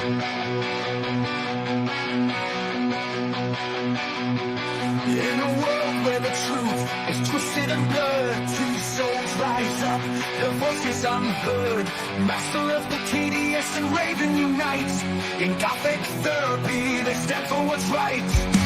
In a world where the truth is twisted and blurred, two souls rise up, their voices unheard. Master of the tedious and Raven unite. In Gothic therapy, they stand for what's right.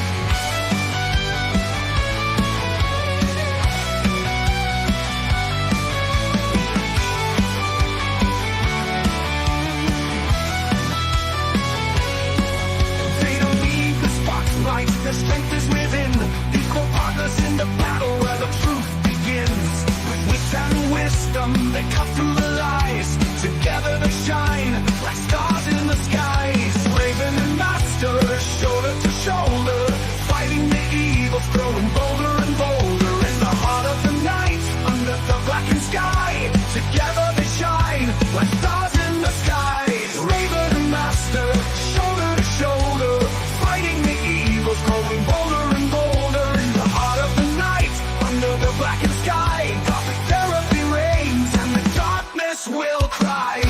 Their strength is within, equal partners in the battle where the truth begins. With wit and wisdom, they cut through the lies. Together they shine like stars in the skies. Raven and Master, shoulder to shoulder, fighting the evils, growing bolder and bolder. In the heart of the night, under the blackened sky, together they shine like stars in the skies. Raven and Master, shoulder to shoulder, fighting the evils, growing bolder and bolder. In the heart of the night, under the blackened sky, Gothic therapy reigns and the darkness will cry.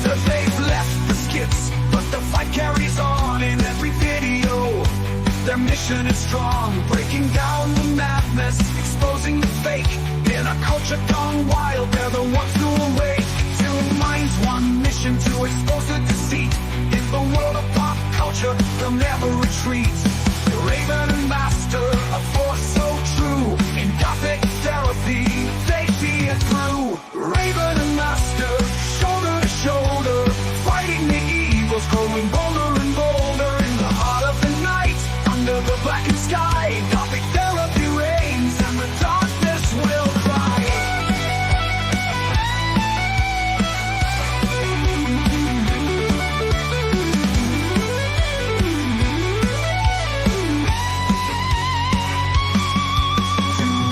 So they've left the skits, but the fight carries on in every video. Their mission is strong, breaking down the madness, exposing the fake. In a culture gone wild, they're the ones who awake. Two minds, one mission to expose the deceit. In the world of pop culture, they'll never retreat. Raven and Master, a force so true. In Gothic therapy, they see it through. Raven and Master, shoulder to shoulder, fighting the evils, growing bolder and bolder. In the heart of the night, under the blackened sky, Gothic therapy reigns and the darkness will cry.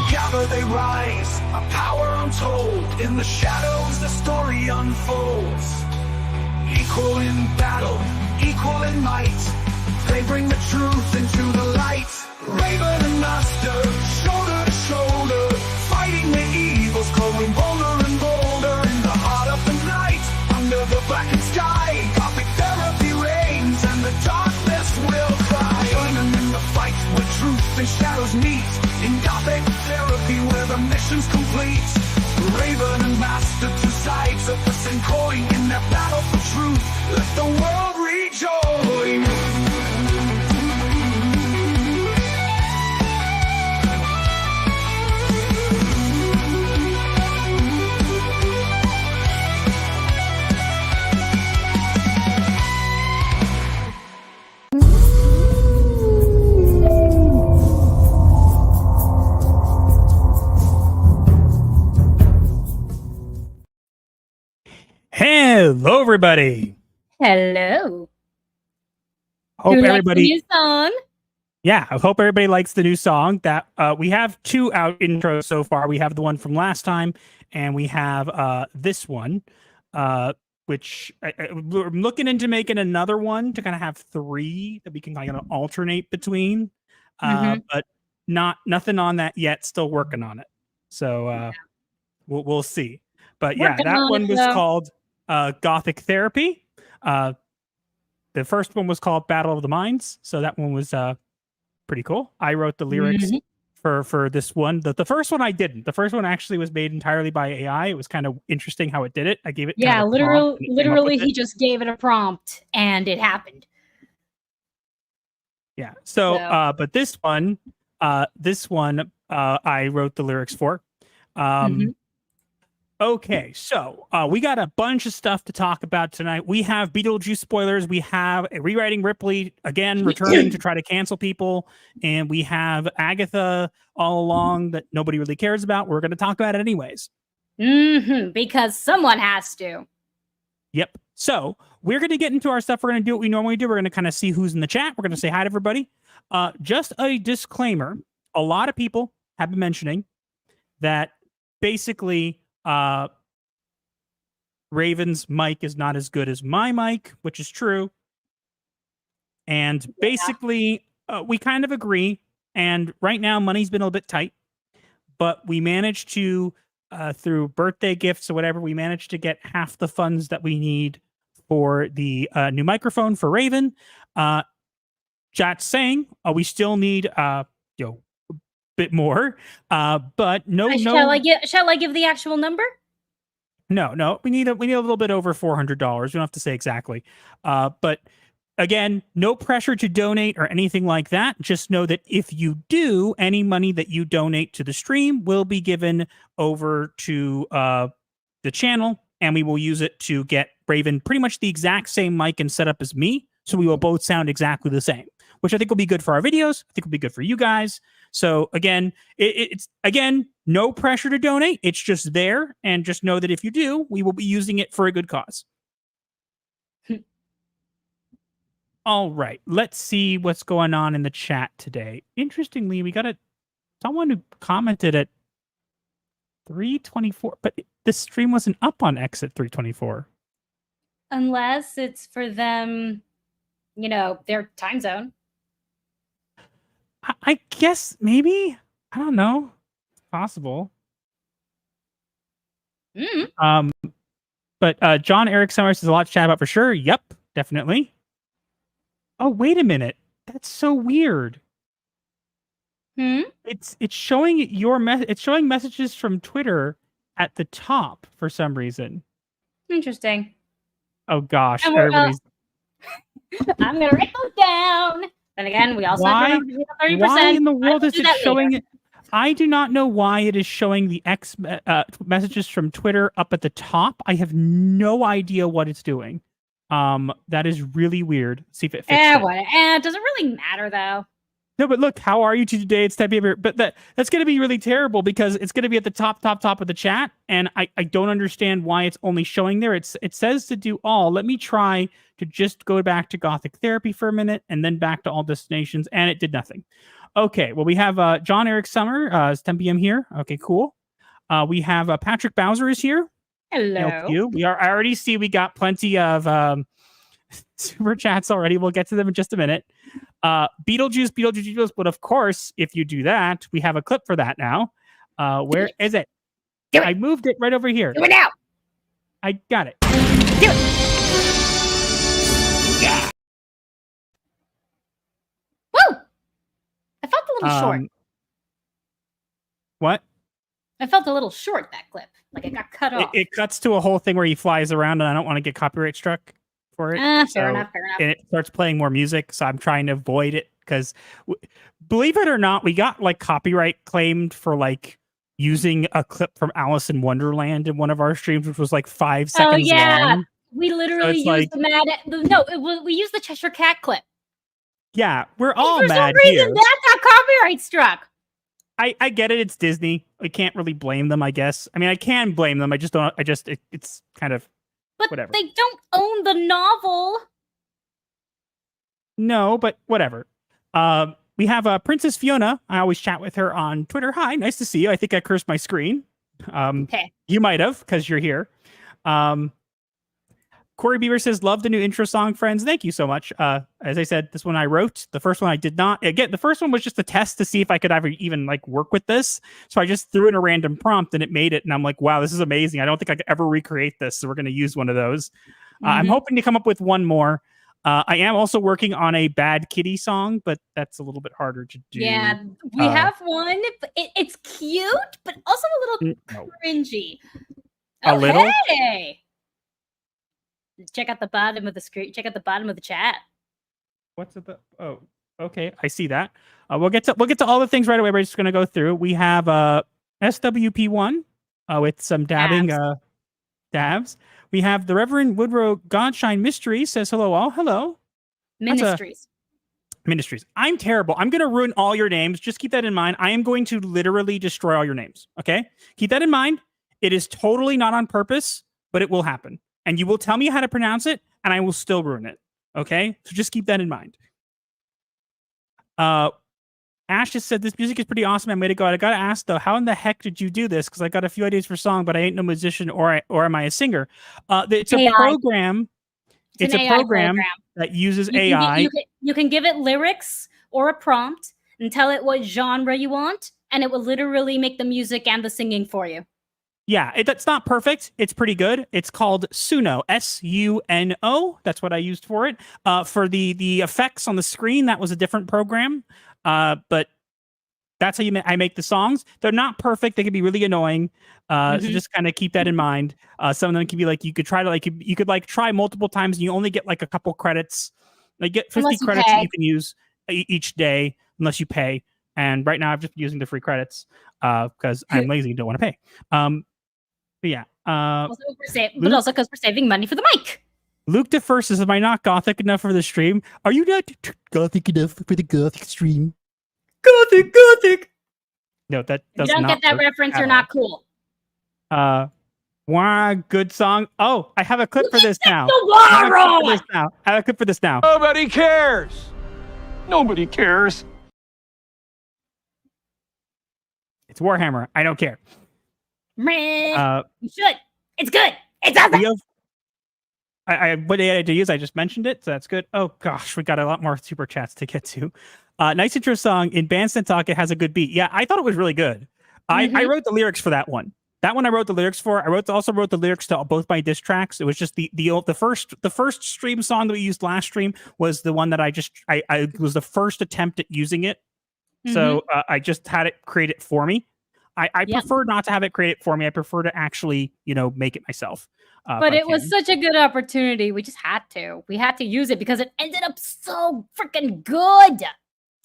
Together they rise, a power untold. In the shadows the story unfolds. Equal in battle, equal in might, they bring the truth into the light. Raven and Master, shoulder to shoulder, fighting the evils, growing bolder and bolder. In the heart of the night, under the blackened sky, Gothic therapy reigns and the darkness will cry. Joining in the fight where truth and shadows meet. In Gothic therapy where the mission's complete. Raven and Master, two sides of the same coin. In their battle for truth, let the world rejoin. Hello, everybody. Hello. Hope Who likes everybody. the new song? Yeah, I hope everybody likes the new song. That we have two out intros so far. We have the one from last time, and we have this one, which we're looking into making another one to kind of have three that we can kind of alternate between. But nothing on that yet. Still working on it. So we'll see. But yeah, that one was called Gothic Therapy. The first one was called Battle of the Minds. So that one was pretty cool. I wrote the lyrics for this one. The first one I didn't. The first one actually was made entirely by AI. It was kind of interesting how it did it. I gave it literally he just gave it a prompt and it happened. Yeah. So but this one I wrote the lyrics for. Okay, so we got a bunch of stuff to talk about tonight. We have Beetlejuice spoilers. We have rewriting Ripley again, returning to try to cancel people. And we have Agatha All Along that nobody really cares about. We're going to talk about it anyways. Because someone has to. Yep. So we're going to get into our stuff. We're going to do what we normally do. We're going to kind of see who's in the chat. We're going to say hi to everybody. Just a disclaimer. A lot of people have been mentioning that basically Raven's mic is not as good as my mic, which is true. And basically, we kind of agree. And right now, money's been a little bit tight. But we managed to, through birthday gifts or whatever, we managed to get half the funds that we need for the new microphone for Raven. Chat's saying we still need a bit more, but Shall I give the actual number? No, we need a little bit over $400. We don't have to say exactly, but again, no pressure to donate or anything like that. Just know that if you do, any money that you donate to the stream will be given over to the channel, and we will use it to get Raven pretty much the exact same mic and setup as me, so we will both sound exactly the same, which I think will be good for our videos. I think will be good for you guys. So again, it's no pressure to donate. It's just there, and just know that if you do, we will be using it for a good cause. All right, let's see what's going on in the chat today. Interestingly, we got someone who commented at 3:24, but the stream wasn't up on X at 3:24. Unless it's for them, their time zone. I guess maybe. I don't know. It's possible. But John Eric Summers has a lot to chat about for sure. Yep, definitely. Oh, wait a minute. That's so weird. It's showing it's showing messages from Twitter at the top for some reason. Interesting. Oh gosh, I'm gonna write those down. Then again, we also have to 30%. Why in the world is it showing it? I do not know why it is showing the X messages from Twitter up at the top. I have no idea what it's doing. That is really weird. See if it fixes it. It doesn't really matter though. No, but look, how are you today? It's that behavior, but that's going to be really terrible because it's going to be at the top of the chat, and I don't understand why it's only showing there. It says to do all. Let me try to just go back to Gothic Therapy for a minute, and then back to all destinations, and it did nothing. Okay, well we have John Eric Summer. It's 10 p.m. here. Okay, cool. We have Patrick Bowser is here. Hello. I already see we got plenty of super chats already. We'll get to them in just a minute. Beetlejuice, but of course, if you do that, we have a clip for that now. Where is it? I moved it right over here. Do it now. I got it. Do it. Yeah. Woo! I felt a little short. What? I felt a little short, that clip. Like it got cut off. It cuts to a whole thing where he flies around, and I don't want to get copyright struck for it. Fair enough. And it starts playing more music, so I'm trying to avoid it because, believe it or not, we got like copyright claimed for like using a clip from Alice in Wonderland in one of our streams, which was like 5 seconds long. We literally used we used the Cheshire Cat clip. Yeah, we're all for mad some reason, here. That got copyright struck. I get it. It's Disney. I can't really blame them, I guess. I mean, I can blame them. I just don't. It's kind of. But whatever. They don't own the novel. No, but whatever. We have Princess Fiona. I always chat with her on Twitter. Hi, nice to see you. I think I cursed my screen. Okay. You might have because you're here. Corey Beaver says, love the new intro song, friends. Thank you so much. As I said, this one I wrote. The first one I did not. Again, the first one was just a test to see if I could ever even like work with this. So I just threw in a random prompt and it made it. And I'm like, wow, this is amazing. I don't think I could ever recreate this. So we're going to use one of those. I'm hoping to come up with one more. I am also working on a Bad Kitty song, but that's a little bit harder to do. Yeah, we have one. It's cute, but also a little cringy. A little? Hey! Check out the bottom of the screen. Check out the bottom of the chat. What's at the? Oh, okay, I see that. We'll get to all the things right away. We're just going to go through. We have SWP1 with some dabbing dabs. We have the Reverend Woodrow Godshine Mystery says hello all. Hello. Ministries. I'm terrible. I'm going to ruin all your names. Just keep that in mind. I am going to literally destroy all your names. Okay? Keep that in mind. It is totally not on purpose, but it will happen. And you will tell me how to pronounce it, and I will still ruin it. Okay? So just keep that in mind. Ash just said, this music is pretty awesome. I'm way to go. I got to ask, though, how in the heck did you do this? Because I got a few ideas for song, but I ain't no musician or am I a singer? It's a program. It's a program that uses AI. You can give it lyrics or a prompt and tell it what genre you want, and it will literally make the music and the singing for you. Yeah, that's not perfect. It's pretty good. It's called Suno, Suno. That's what I used for it. For the effects on the screen, that was a different program. But that's how I make the songs. They're not perfect. They can be really annoying. So just kind of keep that in mind. Some of them can be like, you could try to you could like try multiple times and you only get like a couple credits. Like get 50 credits that you can use each day unless you pay. And right now I've just been using the free credits because I'm lazy and don't want to pay. But yeah. Also but also because we're saving money for the mic. Luke DeFir says, am I not gothic enough for the stream? Are you not gothic enough for the gothic stream? Gothic. No, that does not. If you don't get that reference, you're not cool. Wow, good song. Oh, I have a clip for this now. I have a clip for this now. Nobody cares. Nobody cares. It's Warhammer. I don't care. You should. It's good. It's awesome. What I had to use, I just mentioned it, so that's good. Oh gosh, we got a lot more super chats to get to. Nice intro song. In Bandstand Talk, it has a good beat. Yeah, I thought it was really good. I wrote the lyrics for that one. That one I wrote the lyrics for. I also wrote the lyrics to both my diss tracks. It was just the first stream song that we used last stream was the one that I was the first attempt at using it. So I just had it create it for me. I prefer not to have it create it for me. I prefer to actually, make it myself. But it was such a good opportunity. We just had to. We had to use it because it ended up so freaking good.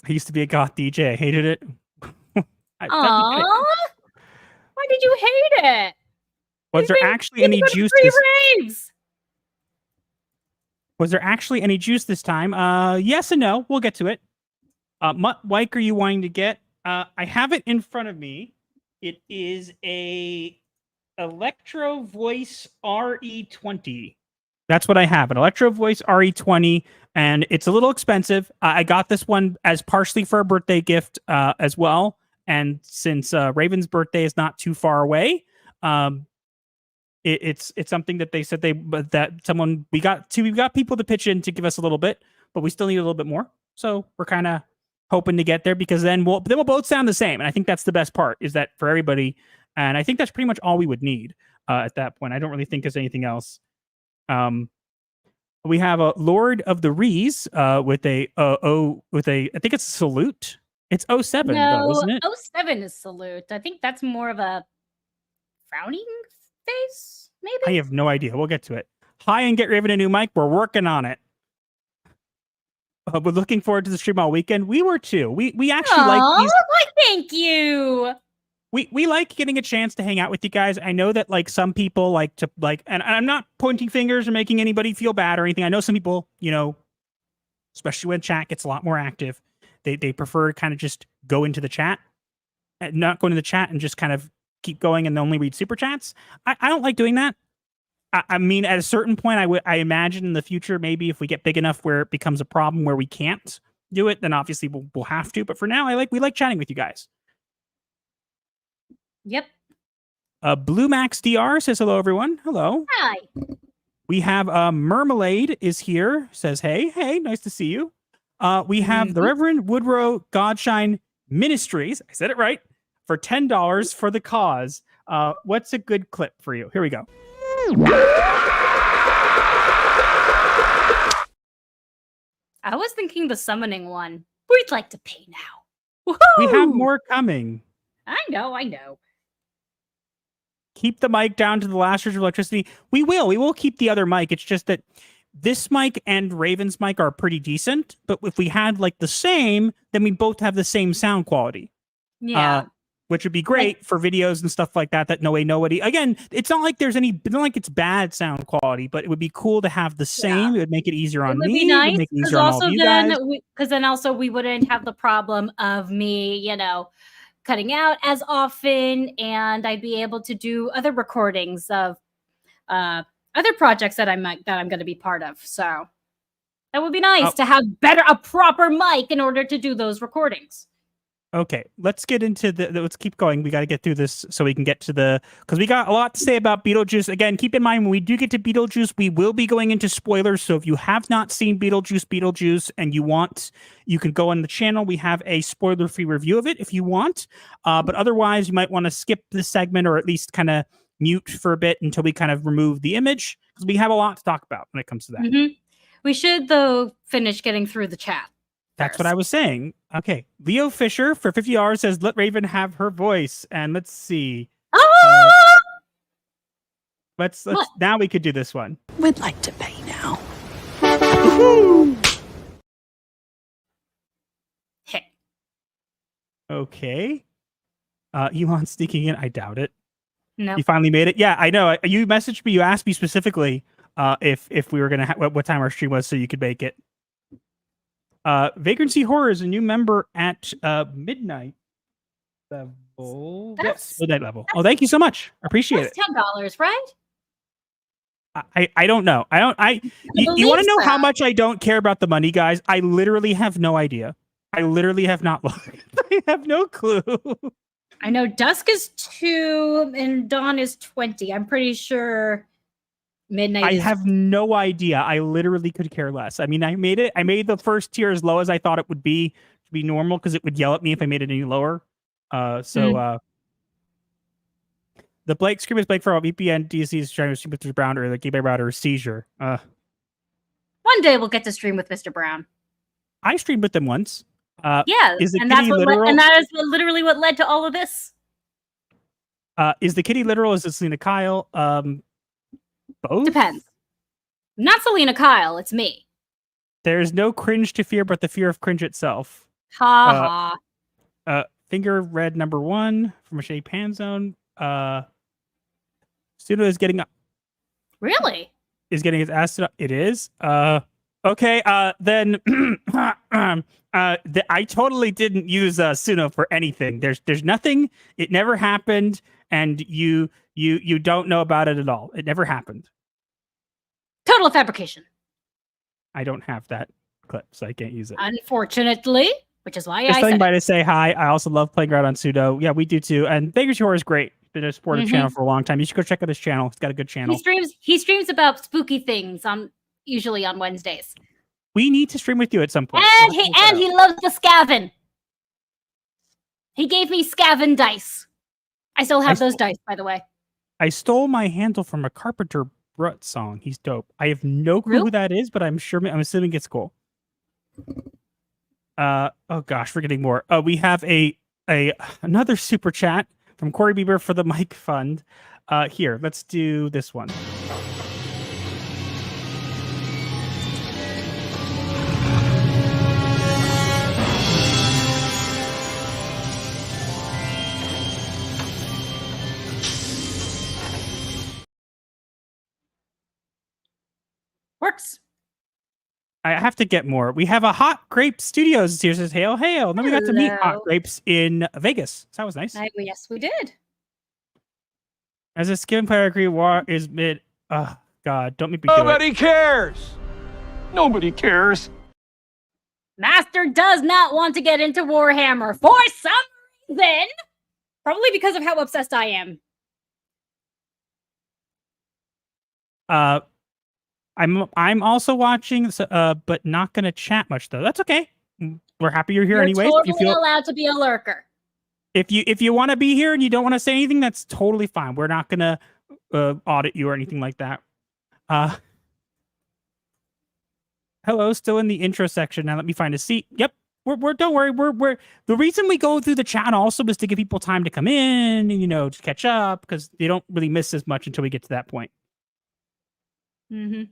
I used to be a goth DJ. I hated it. Aww. Why did you hate it? Was there actually any juice? Was there actually any juice this time? Yes and no. We'll get to it. What mic are you wanting to get? I have it in front of me. It is a Electro Voice RE20. That's what I have, an Electro Voice RE20, and it's a little expensive. I got this one as partially for a birthday gift as well, and since Raven's birthday is not too far away, it's something that they said we got people to pitch in to give us a little bit, but we still need a little bit more. So we're kind of hoping to get there because then we'll both sound the same, and I think that's the best part is that for everybody. And I think that's pretty much all we would need at that point. I don't really think there's anything else. We have a Lord of the Rees with a I think it's Salute. It's 07 though, isn't it? 07 is Salute. I think that's more of a frowning face, maybe? I have no idea. We'll get to it. Hi, and get Raven a new mic. We're working on it. We're looking forward to the stream all weekend. We were too. We actually like these. Thank you. We like getting a chance to hang out with you guys. I know that some people like to and I'm not pointing fingers or making anybody feel bad or anything. I know some people, especially when chat gets a lot more active, they prefer to kind of just go into the chat and not go into the chat and just kind of keep going and only read super chats. I don't like doing that. I mean, at a certain point, I imagine in the future, maybe if we get big enough where it becomes a problem where we can't do it, then obviously we'll have to. But for now, we like chatting with you guys. Yep. Blue Max DR says hello, everyone. Hello. Hi. We have Mermelade is here. Says hey, nice to see you. We have the Reverend Woodrow Godshine Ministries. I said it right for $10 for the cause. What's a good clip for you? Here we go. I was thinking the summoning one. We'd like to pay now. Woo-hoo! We have more coming. I know. Keep the mic down to the last surge of electricity. We will keep the other mic. It's just that this mic and Raven's mic are pretty decent, but if we had the same, then we both have the same sound quality. Yeah. Which would be great for videos and stuff like that nobody. Again, it's not like it's bad sound quality, but it would be cool to have the same. Yeah. It would make it easier on me. It would be nice. It would make it easier on all of you guys. Because then also we wouldn't have the problem of me, cutting out as often, and I'd be able to do other recordings of other projects that I'm going to be part of. So that would be nice to have a proper mic in order to do those recordings. Okay, let's get into let's keep going. We got to get through this so we can get to because we got a lot to say about Beetlejuice. Again, keep in mind, when we do get to Beetlejuice, we will be going into spoilers. So if you have not seen Beetlejuice, and you can go on the channel. We have a spoiler-free review of it if you want. But otherwise, you might want to skip this segment or at least kind of mute for a bit until we kind of remove the image, because we have a lot to talk about when it comes to that. Mm-hmm. We should, though, finish getting through the chat. That's what I was saying. Okay. Leo Fisher for $50 says, let Raven have her voice. And let's see. Let's now we could do this one. We'd like to pay now. Hey. Okay. Elon sneaking in. I doubt it. No. You finally made it. Yeah, I know. You messaged me. You asked me specifically if we were gonna what time our stream was, so you could make it. Vagrancy Horror is a new member at midnight level. Yes, midnight level. Oh, thank you so much. Appreciate it. $10, right? I don't know. You want to know how much I don't care about the money, guys? I literally have no idea. I literally have not looked. I have no clue. I know Dusk is 2 and Dawn is 20. I'm pretty sure Midnight. I have no idea. I literally could care less. I mean, I made it. I made the first tier as low as I thought it would be to be normal, because it would yell at me if I made it any lower. The Blake scream is Blake for all VPN DC's trying to stream with Mr. Brown or the Gay Router or Seizure. One day we'll get to stream with Mr. Brown. I streamed with them once. Yeah, is the and kitty that's literal? and that is literally what led to all of this. Is the kitty literal? Is it Selena Kyle? Both? Depends. Not Selena Kyle, it's me. There's no cringe to fear, but the fear of cringe itself. Ha ha. Finger red number 1 from a Shady Panzone. Studio is getting Really? Is getting his ass to, it is. Okay, then I totally didn't use Suno for anything. There's nothing. It never happened, and you don't know about it at all. It never happened. Total fabrication. I don't have that clip, so I can't use it. Unfortunately, which is why Just I telling said by to say hi. I also love playing around on Sudo. Yeah, we do too. And Baker's Horror is great. Been a supportive channel for a long time. You should go check out his channel. It's got a good channel. He streams about spooky things usually on Wednesdays. We need to stream with you at some point. And he loves the scavin. He gave me scavin dice. I still have those dice, by the way. I stole my handle from a Carpenter Brut song. He's dope. I have no clue who that is, but I'm assuming it's cool. Oh gosh, we're getting more. We have another super chat from Corey Bieber for the Mike Fund. Here, let's do this one. Works. I have to get more. We have a Hot Grape Studios here. Says hail, hail. And then we got to meet Hot Grapes in Vegas. So that was nice. Yes, we did. As a skin player, I agree. War is mid. Oh God, don't make me do it. Nobody cares. Nobody cares. Master does not want to get into Warhammer for some reason. Probably because of how obsessed I am. I'm also watching, but not going to chat much though. That's okay. We're happy you're here anyway. Totally if you feel allowed to be a lurker. If you want to be here and you don't want to say anything, that's totally fine. We're not going to audit you or anything like that. Hello, still in the intro section. Now let me find a seat. Yep. We're don't worry. We're the reason we go through the chat also is to give people time to come in and to catch up, because they don't really miss as much until we get to that point. Mm-hmm.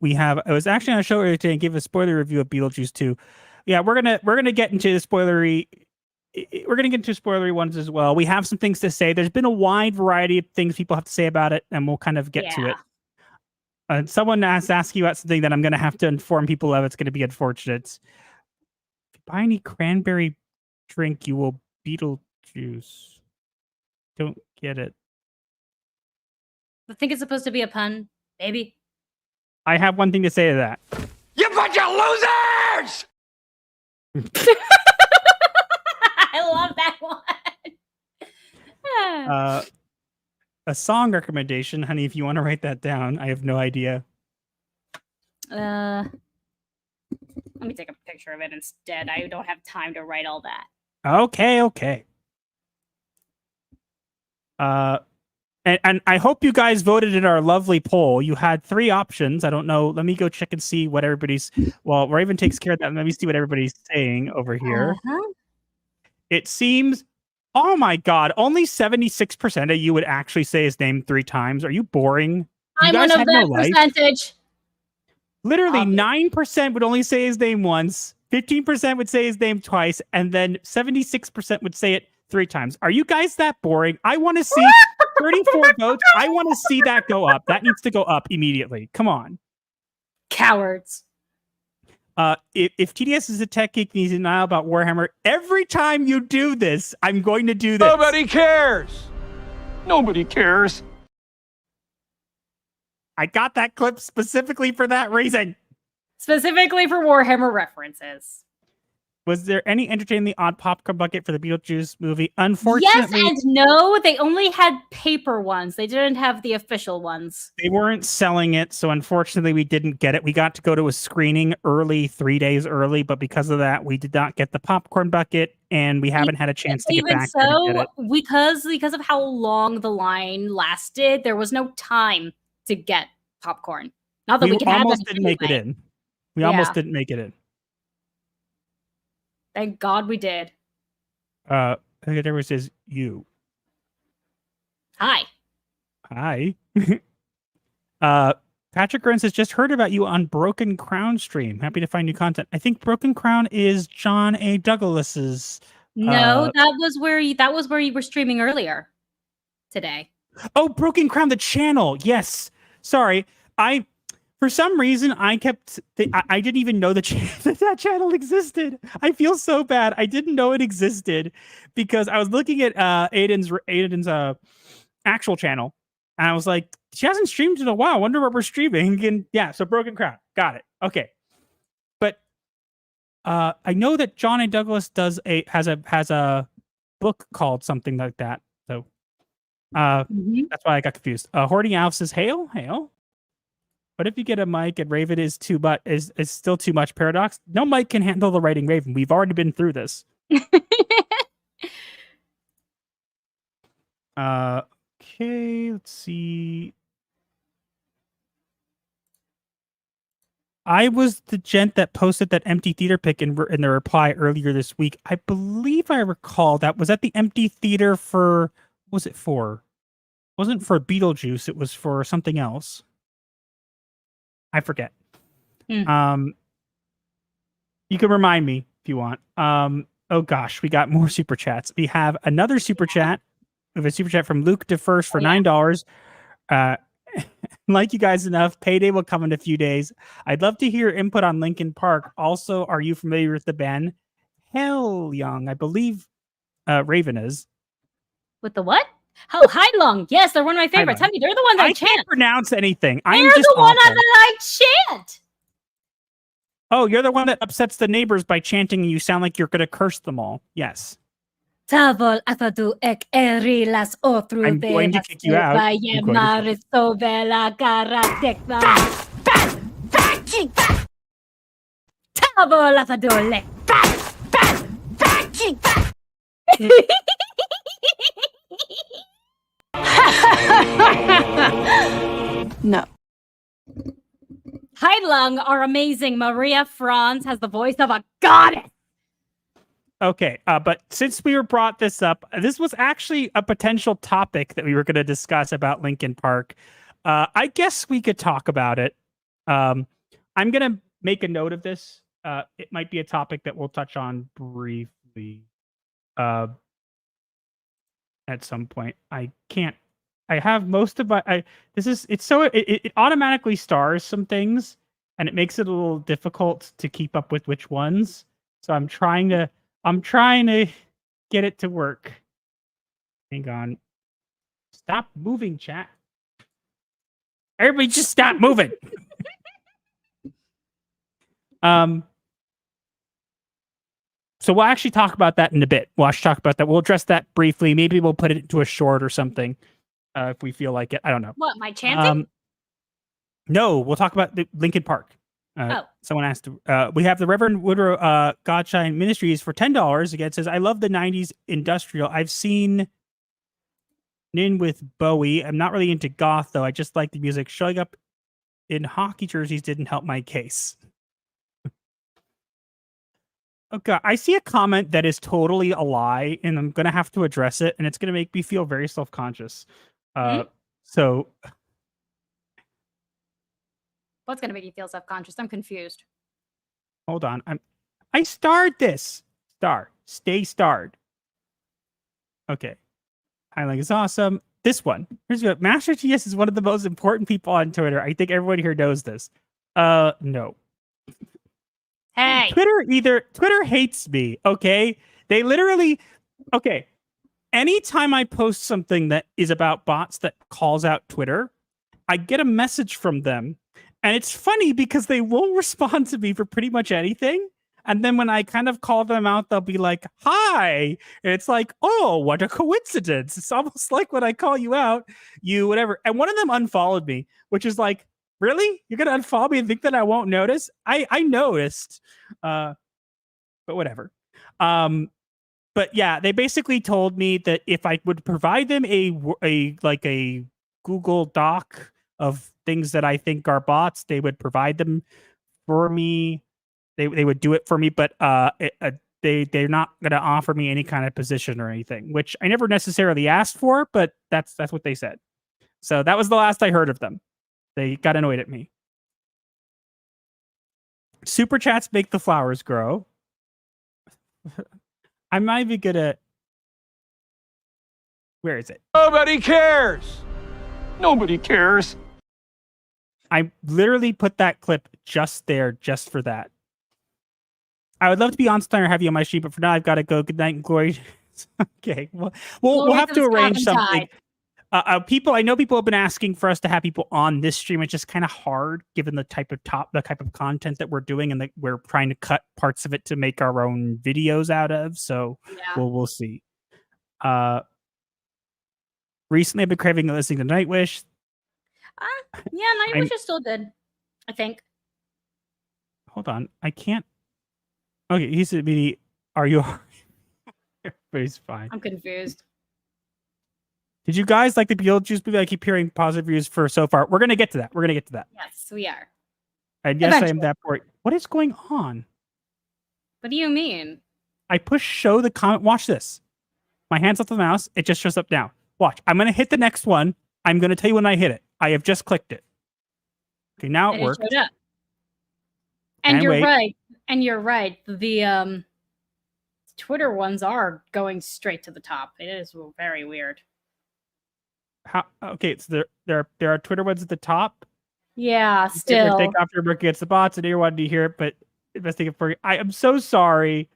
We have. I was actually on a show earlier today and gave a spoiler review of Beetlejuice 2. Yeah, we're gonna get into the spoilery. We're gonna get into spoilery ones as well. We have some things to say. There's been a wide variety of things people have to say about it, and we'll kind of get to it. Someone asked you about something that I'm gonna have to inform people of. It's gonna be unfortunate. If you buy any cranberry drink, you will Beetlejuice. Don't get it. I think it's supposed to be a pun, maybe. I have one thing to say to that. You bunch of losers! I love that one. A song recommendation, honey, if you want to write that down. I have no idea. Let me take a picture of it instead. I don't have time to write all that. Okay. And I hope you guys voted in our lovely poll. You had 3 options. I don't know. Let me go check and see what everybody's. Well, Raven takes care of that. Let me see what everybody's saying over here. Uh-huh. It seems. Oh my God! Only 76% of you would actually say his name 3 times. Are you boring? You I'm guys one of had that no life? percentage. Literally, Obvious. 9% would only say his name once. 15% would say his name twice, and then 76% would say it 3 times. Are you guys that boring? I want to see 34 votes. I want to see that go up. That needs to go up immediately. Come on. Cowards. If TDS is a tech geek and he's in denial about Warhammer, every time you do this, I'm going to do this. Nobody cares. Nobody cares. I got that clip specifically for that reason. Specifically for Warhammer references. Was there any entertainingly odd popcorn bucket for the Beetlejuice movie? Unfortunately, Yes and no. They only had paper ones. They didn't have the official ones. they weren't selling it, so unfortunately we didn't get it. We got to go to a screening early, 3 days early, but because of that, we did not get the popcorn bucket, and we haven't had a chance to get Even back there to get so, it. because of how long the line lasted, there was no time to get popcorn. Not that we, We can have almost that didn't make it anyway. in. We almost Yeah. didn't make it in. Thank God we did. I think everyone says you. Hi. Hi. Patrick Grant says, just heard about you on Broken Crown stream. Happy to find new content. I think Broken Crown is John A. Douglas's. No, that was where you were streaming earlier today. Oh, Broken Crown, the channel. Yes. Sorry. For some reason, I didn't even know that that channel existed. I feel so bad. I didn't know it existed because I was looking at Aiden's actual channel, and I was like, she hasn't streamed in a while. I wonder what we're streaming. And yeah, so Broken Crown. Got it. Okay. But I know that John A. Douglas has a book called something like that. So that's why I got confused. Hoarding Alf says, hail. What if you get a mic and Raven is still too much? Paradox. No mic can handle the writing Raven. We've already been through this. Okay, let's see. I was the gent that posted that empty theater pic in the reply earlier this week. I believe I recall that was at the empty theater for. What was it for? It wasn't for Beetlejuice. It was for something else. I forget. You can remind me if you want. Oh gosh, we got more super chats. We have another super chat. We have a super chat from Luke DeFirst for $9. Like you guys enough. Payday will come in a few days. I'd love to hear input on Linkin Park. Also, are you familiar with the band Hell Young? I believe Raven is. With the what? Oh, Heidlung. Yes, they're one of my favorites. Heidlung. Honey, they're the ones I chant. Can't pronounce anything. They're I'm just the one awful. that I chant. Oh, you're the one that upsets the neighbors by chanting and you sound like you're going to curse them all. Yes. Tavol atadu ek erilas otru I'm going to kick you out. I'm going to Tavol atadole. No. Heidlung are amazing. Maria Franz has the voice of a goddess. Okay, but since we were brought this up, this was actually a potential topic that we were going to discuss about Linkin Park. I guess we could talk about it. I'm going to make a note of this. It might be a topic that we'll touch on briefly at some point. I have most of my. It automatically stars some things, and it makes it a little difficult to keep up with which ones. So I'm trying to get it to work. Hang on. Stop moving, chat. Everybody just stop moving. So we'll actually talk about that in a bit. We'll actually talk about that. We'll address that briefly. Maybe we'll put it into a short or something if we feel like it. I don't know. What, my chanting? No, we'll talk about the Linkin Park. Someone asked, we have the Reverend Woodrow Godshine Ministries for $10. Again, it says, I love the 90s industrial. I've seen in with Bowie. I'm not really into goth though. I just like the music. Showing up in hockey jerseys didn't help my case. Okay, I see a comment that is totally a lie, and I'm gonna have to address it, and it's gonna make me feel very self-conscious. So What's gonna make you feel self-conscious? I'm confused. hold on. I starred this. Stay starred. Okay. Highlight is awesome. This one. Here's what Master TS is one of the most important people on Twitter. I think everyone here knows this. No. Hey. Twitter hates me, okay? They literally okay. Anytime I post something that is about bots that calls out Twitter, I get a message from them. And it's funny because they won't respond to me for pretty much anything. And then when I kind of call them out, they'll be like, hi. And it's like, oh, what a coincidence. It's almost like when I call you out, you whatever. And one of them unfollowed me, which is like, really? You're going to unfollow me and think that I won't notice? I noticed. But whatever. But yeah, they basically told me that if I would provide them a Google Doc of things that I think are bots, they would provide them for me. They would do it for me, but they're not going to offer me any kind of position or anything, which I never necessarily asked for, but that's what they said. So that was the last I heard of them. They got annoyed at me. Super chats make the flowers grow. I might be good at. Where is it? Nobody cares. Nobody cares. I literally put that clip just there, just for that. I would love to be on Steiner, have you on my stream, but for now I've got to go. Good night and glory. Okay, well, we'll have to arrange something. I know people have been asking for us to have people on this stream. It's just kind of hard given the type of content that we're doing, and that we're trying to cut parts of it to make our own videos out of. So Yeah. we'll see. Recently, I've been craving listening to Nightwish. Yeah, Nightwish is still good, I think. Hold on, I can't. Okay, he said, "Me, are you?" Everybody's fine. I'm confused. Did you guys like the Beetlejuice movie? I keep hearing positive reviews for so far. We're gonna get to that. Yes, we are. And yes, Eventually. I am that bored. What is going on? What do you mean? I push show the comment. Watch this. My hand's off the mouse. It just shows up now. Watch. I'm gonna hit the next one. I'm gonna tell you when I hit it. I have just clicked it. Okay, now it worked. Showed up. And you're wait. right. And you're right. The Twitter ones are going straight to the top. It is very weird. How? Okay, so there are Twitter ones at the top. Yeah, still. Take off your work against the bots. I know you wanted to hear it, but investigate for you. I am so sorry.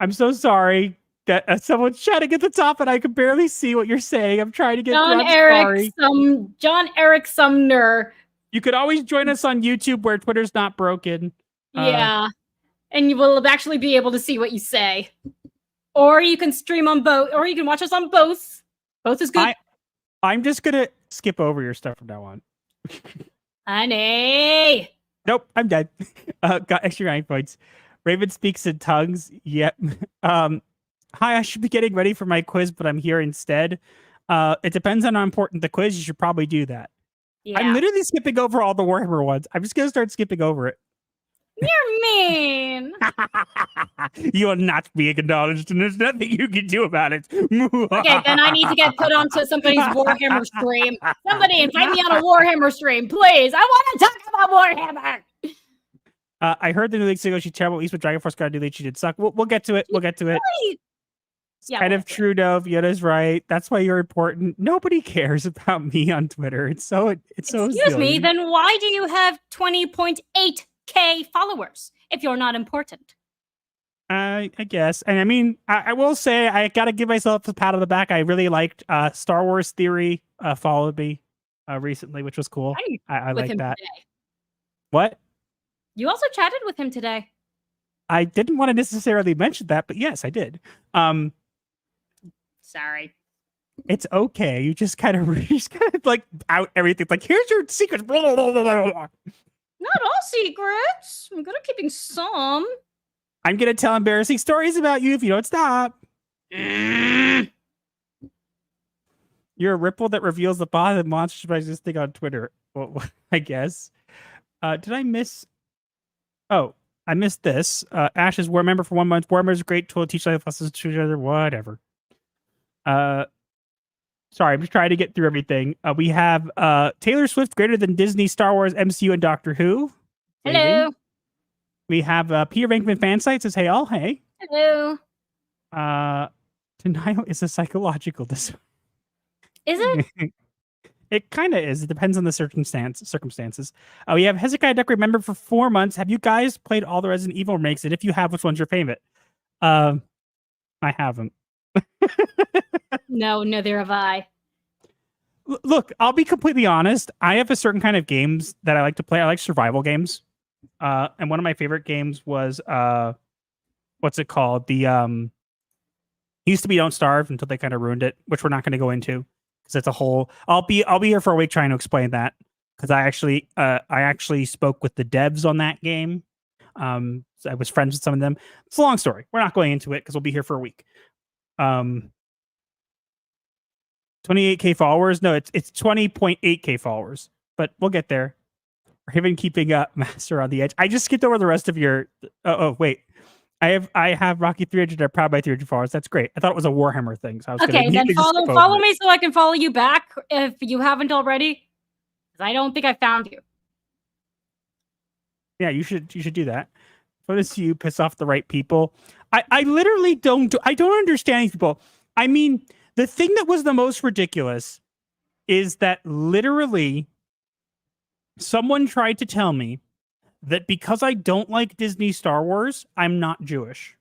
I'm so sorry that someone's chatting at the top and I can barely see what you're saying. I'm trying to get John Eric Sumner. You could always join us on YouTube where Twitter's not broken. Yeah. And you will actually be able to see what you say. Or you can stream on both, or you can watch us on both. Both is good. I'm just gonna skip over your stuff from now on. Honey. Nope, I'm dead. Got extra 9 points. Raven speaks in tongues. Yep. Hi, I should be getting ready for my quiz, but I'm here instead. It depends on how important the quiz. You should probably do that. Yeah. I'm literally skipping over all the Warhammer ones. I'm just gonna start skipping over it. You're mean. You are not being acknowledged, and there's nothing you can do about it. Okay, then I need to get put onto somebody's Warhammer stream. Somebody invite me on a Warhammer stream, please. I want to talk about Warhammer. I heard the new league ago she's terrible. At least with Dragon Force got a new league, she did suck. We'll get to it. We'll get to it. It's kind of true, though. Fiona's right. That's why you're important. Nobody cares about me on Twitter. It's so Excuse me, then why do you have 20.8K followers if you're not important? I guess. And I mean, I will say I gotta give myself a pat on the back. I really liked Star Wars Theory followed me recently, which was cool. I like that. Today. What? You also chatted with him today. I didn't want to necessarily mention that, but yes, I did. Sorry. It's okay. You just kind of like out everything. Like, here's your secrets. Blah, blah, blah, blah, blah. Not all secrets. I'm good at keeping some. I'm gonna tell embarrassing stories about you if you don't stop. You're a ripple that reveals the bottom of monsters by existing on Twitter. Well, I guess. Did I miss? Oh, I missed this. Ash is war member for 1 month. War member is a great tool to teach life lessons to each other. Whatever. Sorry, I'm just trying to get through everything. We have Taylor Swift greater than Disney, Star Wars, MCU, and Doctor Who. Hello. Waiting. We have Peter Venkman fan site says, "Hey all, hey." Hello. Denial is a psychological disorder. Is it? It kind of is. It depends on the circumstances. We have Hezekiah Duck member for 4 months. Have you guys played all the Resident Evil remakes? And if you have, which one's your favorite? I haven't. No, neither have I. Look, I'll be completely honest. I have a certain kind of games that I like to play. I like survival games. And one of my favorite games was what's it called? The used to be Don't Starve until they kind of ruined it, which we're not going to go into because it's a whole. I'll be here for a week trying to explain that because I actually spoke with the devs on that game. So I was friends with some of them. It's a long story. We're not going into it because we'll be here for a week. 28K followers. No, it's 20.8K followers, but we'll get there. Raven keeping up Master on the Edge. I just skipped over the rest of your. Oh wait. I have Rocky 300. I'm proud by 300 followers. That's great. I thought it was a Warhammer thing. So I was Okay, then follow me so I can follow you back if you haven't already. Because I don't think I found you. Yeah, you should do that. Notice you piss off the right people. I literally don't understand these people. I mean, the thing that was the most ridiculous is that literally someone tried to tell me that because I don't like Disney Star Wars, I'm not Jewish.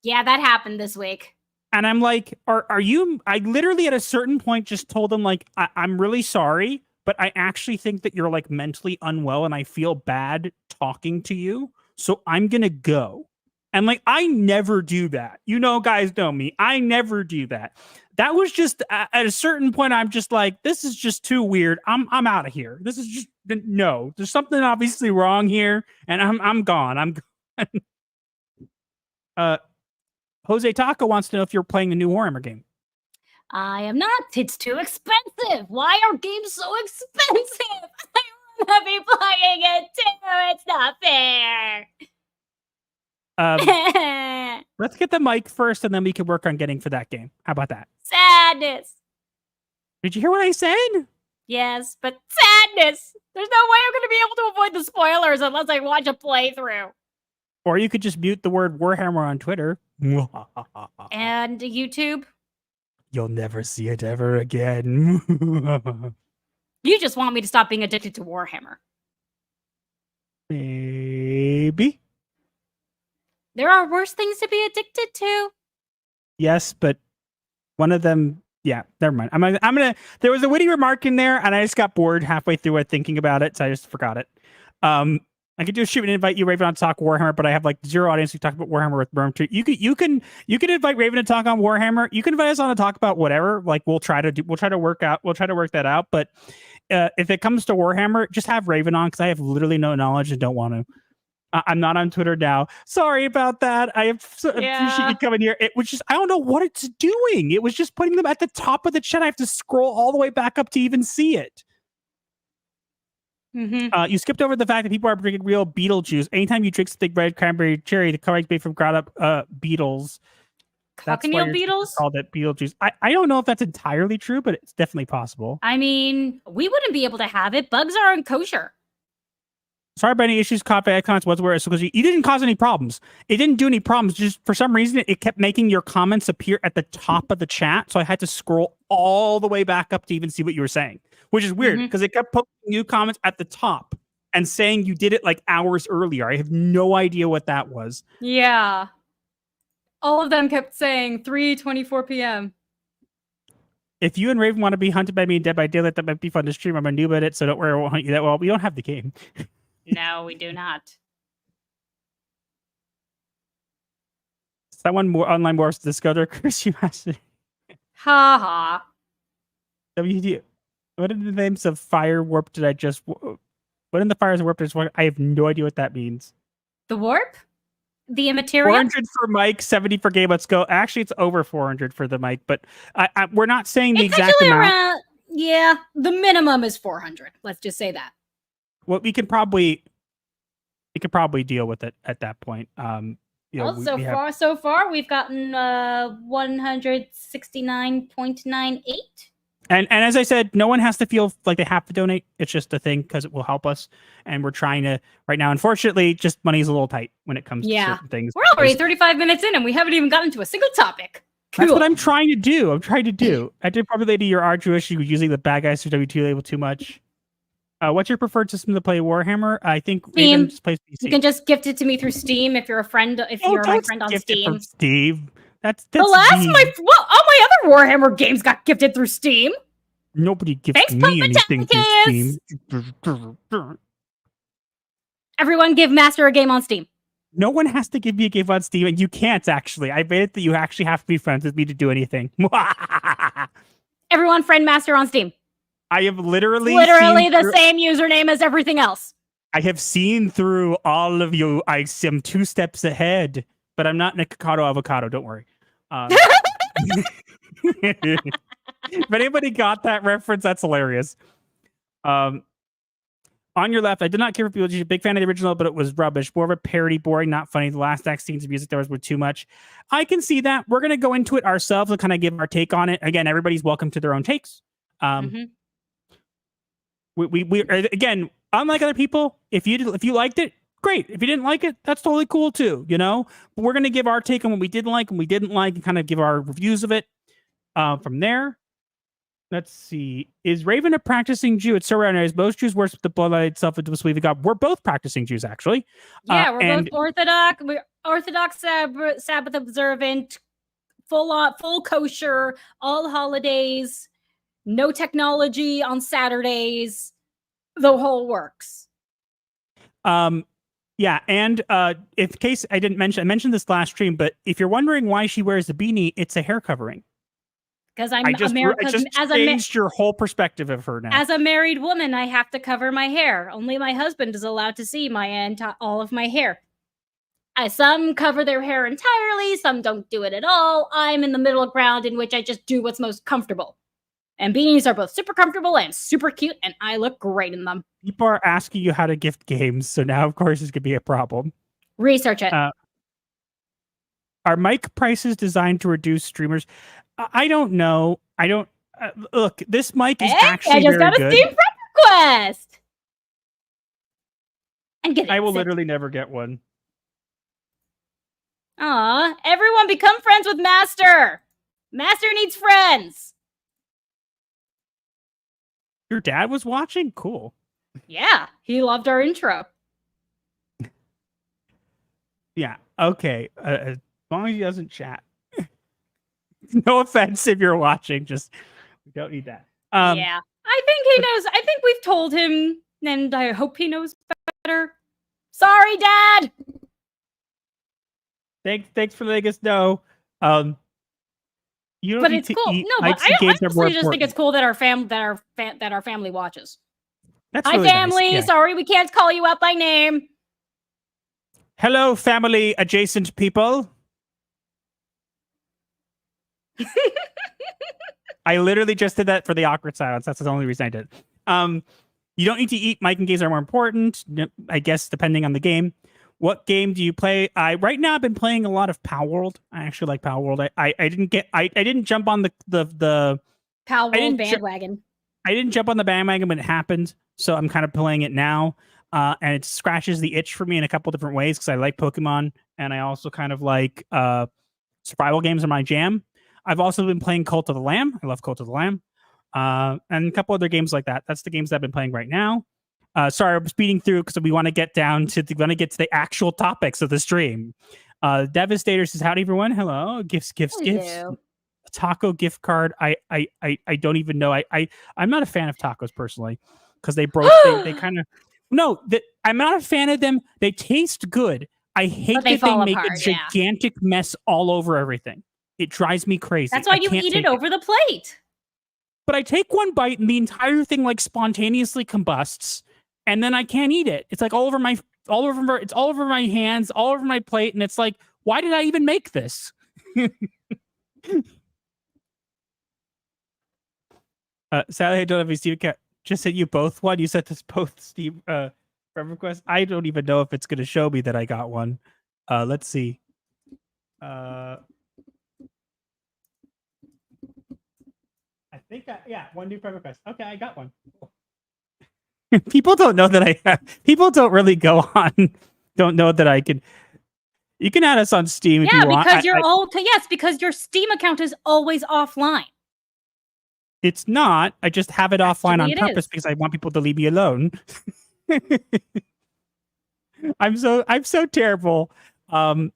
Yeah, that happened this week. And I'm like, are you? I literally at a certain point just told them like, I'm really sorry, but I actually think that you're like mentally unwell and I feel bad talking to you. So I'm going to go. And like, I never do that. You know, guys know me. I never do that. That was just at a certain point. I'm just like, this is just too weird. I'm out of here. This is just no. There's something obviously wrong here, and I'm gone. I'm gone. Jose Taco wants to know if you're playing the new Warhammer game. I am not. It's too expensive. Why are games so expensive? I want to be playing it too. It's not fair. Let's get the mic first, and then we can work on getting for that game. How about that? Sadness. Did you hear what I said? Yes, but sadness. There's no way I'm going to be able to avoid the spoilers unless I watch a playthrough. Or you could just mute the word Warhammer on Twitter. And YouTube. You'll never see it ever again. You just want me to stop being addicted to Warhammer. Maybe. There are worse things to be addicted to. Yes, but one of them, yeah, never mind. I'm gonna. There was a witty remark in there, and I just got bored halfway through it thinking about it, so I just forgot it. I could do a shoot and invite you, Raven, on to talk Warhammer, but I have like zero audience to talk about Warhammer with Worm too. You can invite Raven to talk on Warhammer. You can invite us on to talk about whatever. Like we'll try to work that out. But if it comes to Warhammer, just have Raven on because I have literally no knowledge and don't want to. I'm not on Twitter now. Sorry about that. I appreciate you coming here. It was just, I don't know what it's doing. It was just putting them at the top of the chat. I have to scroll all the way back up to even see it. Mm-hmm. You skipped over the fact that people are drinking real Beetlejuice. Anytime you drink something red, cranberry, cherry, the correct made from ground up Beetles. Cochineal Beetles? Called it Beetlejuice. I don't know if that's entirely true, but it's definitely possible. I mean, we wouldn't be able to have it. Bugs aren't kosher. Sorry about any issues caught by icons whatsoever. So because you didn't cause any problems. It didn't do any problems. Just for some reason, it kept making your comments appear at the top of the chat. So I had to scroll all the way back up to even see what you were saying, which is weird because it kept posting new comments at the top and saying you did it like hours earlier. I have no idea what that was. Yeah. All of them kept saying 3:24 p.m. If you and Raven want to be hunted by me and Dead by Daylight, that might be fun to stream. I'm a noob at it, so don't worry, I won't hunt you that well. We don't have the game. No, we do not. Someone more online morphs to discover Chris, you asked. Ha ha. WD. What are the names of fire warp did I just? What in the fires of warp did I just? I have no idea what that means. The warp? The immaterial. 400 for Mike, 70 for Gabe. Let's go. Actually, it's over 400 for the Mike, but we're not saying the It's exact actually amount. around. Yeah, the minimum is 400. Let's just say that. Well, we could probably deal with it at that point. Well, so far we've gotten 169.98. And as I said, no one has to feel like they have to donate. It's just a thing because it will help us. And we're trying to right now. Unfortunately, just money's a little tight when it comes to certain things. We're already 35 minutes in and we haven't even gotten to a single topic. That's what I'm trying to do. I did probably do your arduous. You were using the bad guys for W2 label too much. What's your preferred system to play Warhammer? I think Raven just plays PC. You can just gift it to me through Steam if you're a friend. If you're my friend on gift Steam. It from Steve. That's the last all my other Warhammer games got gifted through Steam. Nobody gifts me anything through Steam. Everyone give Master a game on Steam. No one has to give me a game on Steam, and you can't actually. I made it that you actually have to be friends with me to do anything. Everyone friend Master on Steam. I have literally the same username as everything else. I have seen through all of you. I am 2 steps ahead, but I'm not Nikocado Avocado. Don't worry. If anybody got that reference, that's hilarious. On your left, I did not care for Beetlejuice. Big fan of the original, but it was rubbish. More of a parody, boring, not funny. The last act scenes of music there were too much. I can see that. We're going to go into it ourselves and kind of give our take on it. Again, everybody's welcome to their own takes. We again, unlike other people, if you liked it, great. If you didn't like it, that's totally cool too, you know? But we're going to give our take on what we didn't like and we didn't like and kind of give our reviews of it. From there, let's see. Is Raven a practicing Jew? It's so rare. As most Jews worship the blood itself into the belief of God. We're both practicing Jews, actually. Yeah, we're both Orthodox. We're Orthodox Sabbath observant, full kosher, all holidays, no technology on Saturdays, the whole works. Yeah, and in case I mentioned this last stream, but if you're wondering why she wears a beanie, it's a hair covering. Because I just changed your whole perspective of her now. As a married woman, I have to cover my hair. Only my husband is allowed to see all of my hair. Some cover their hair entirely, some don't do it at all. I'm in the middle ground in which I just do what's most comfortable. And beanies are both super comfortable and super cute, and I look great in them. People are asking you how to gift games, so now, of course, this could be a problem. Research it. Are mic prices designed to reduce streamers? I don't know. I don't... look, this mic is actually very good. I just got a Steam friend request! And get it. I will literally never get one. Aw, everyone become friends with Master! Master needs friends! Your dad was watching? Cool. Yeah, he loved our intro. Yeah, okay. As long as he doesn't chat. No offense if you're watching, just we don't need that. Yeah, I think he knows. I think we've told him, and I hope he knows better. Sorry, Dad! Thanks for letting us know. You don't but need it's to cool. eat. No, but I honestly just think it's cool that our family watches. That's Hi, really family. Nice. Yeah. Sorry, we can't call you out by name. Hello, family adjacent people. I literally just did that for the awkward silence. That's the only reason I did. You don't need to eat. Mike and games are more important, I guess, depending on the game. What game do you play? Right now I've been playing a lot of Pal World. I actually like Pal World. I didn't jump on the Pal World bandwagon. I didn't jump on the bandwagon when it happened, so I'm kind of playing it now. And it scratches the itch for me in a couple different ways because I like Pokemon and I also kind of like survival games are my jam. I've also been playing Cult of the Lamb. I love Cult of the Lamb. And a couple other games like that. That's the games that I've been playing right now. Sorry, I'm speeding through because we want to get to the actual topics of the stream. Devastator says, howdy everyone. Hello. Gifts. Taco gift card. I don't even know. I'm not a fan of tacos personally because they kind of I'm not a fan of them. They taste good. I hate that they make a gigantic mess all over everything. It drives me crazy. That's why you eat it over the plate. But I take one bite and the entire thing like spontaneously combusts, and then I can't eat it. It's like all over my all over. It's all over my hands, all over my plate, and it's like, why did I even make this? Sadly, I don't have a Steve Cat. Just sent you both one. You sent us both Steve friend requests. I don't even know if it's going to show me that I got one. Let's see. I think one new friend request. Okay, I got one. Cool. People don't know that I have. People don't really go on. Don't know that I can. You can add us on Steam if you want. Yeah, because because your Steam account is always offline. It's not. I just have it offline on purpose is. because I want people to leave me alone. I'm so terrible. I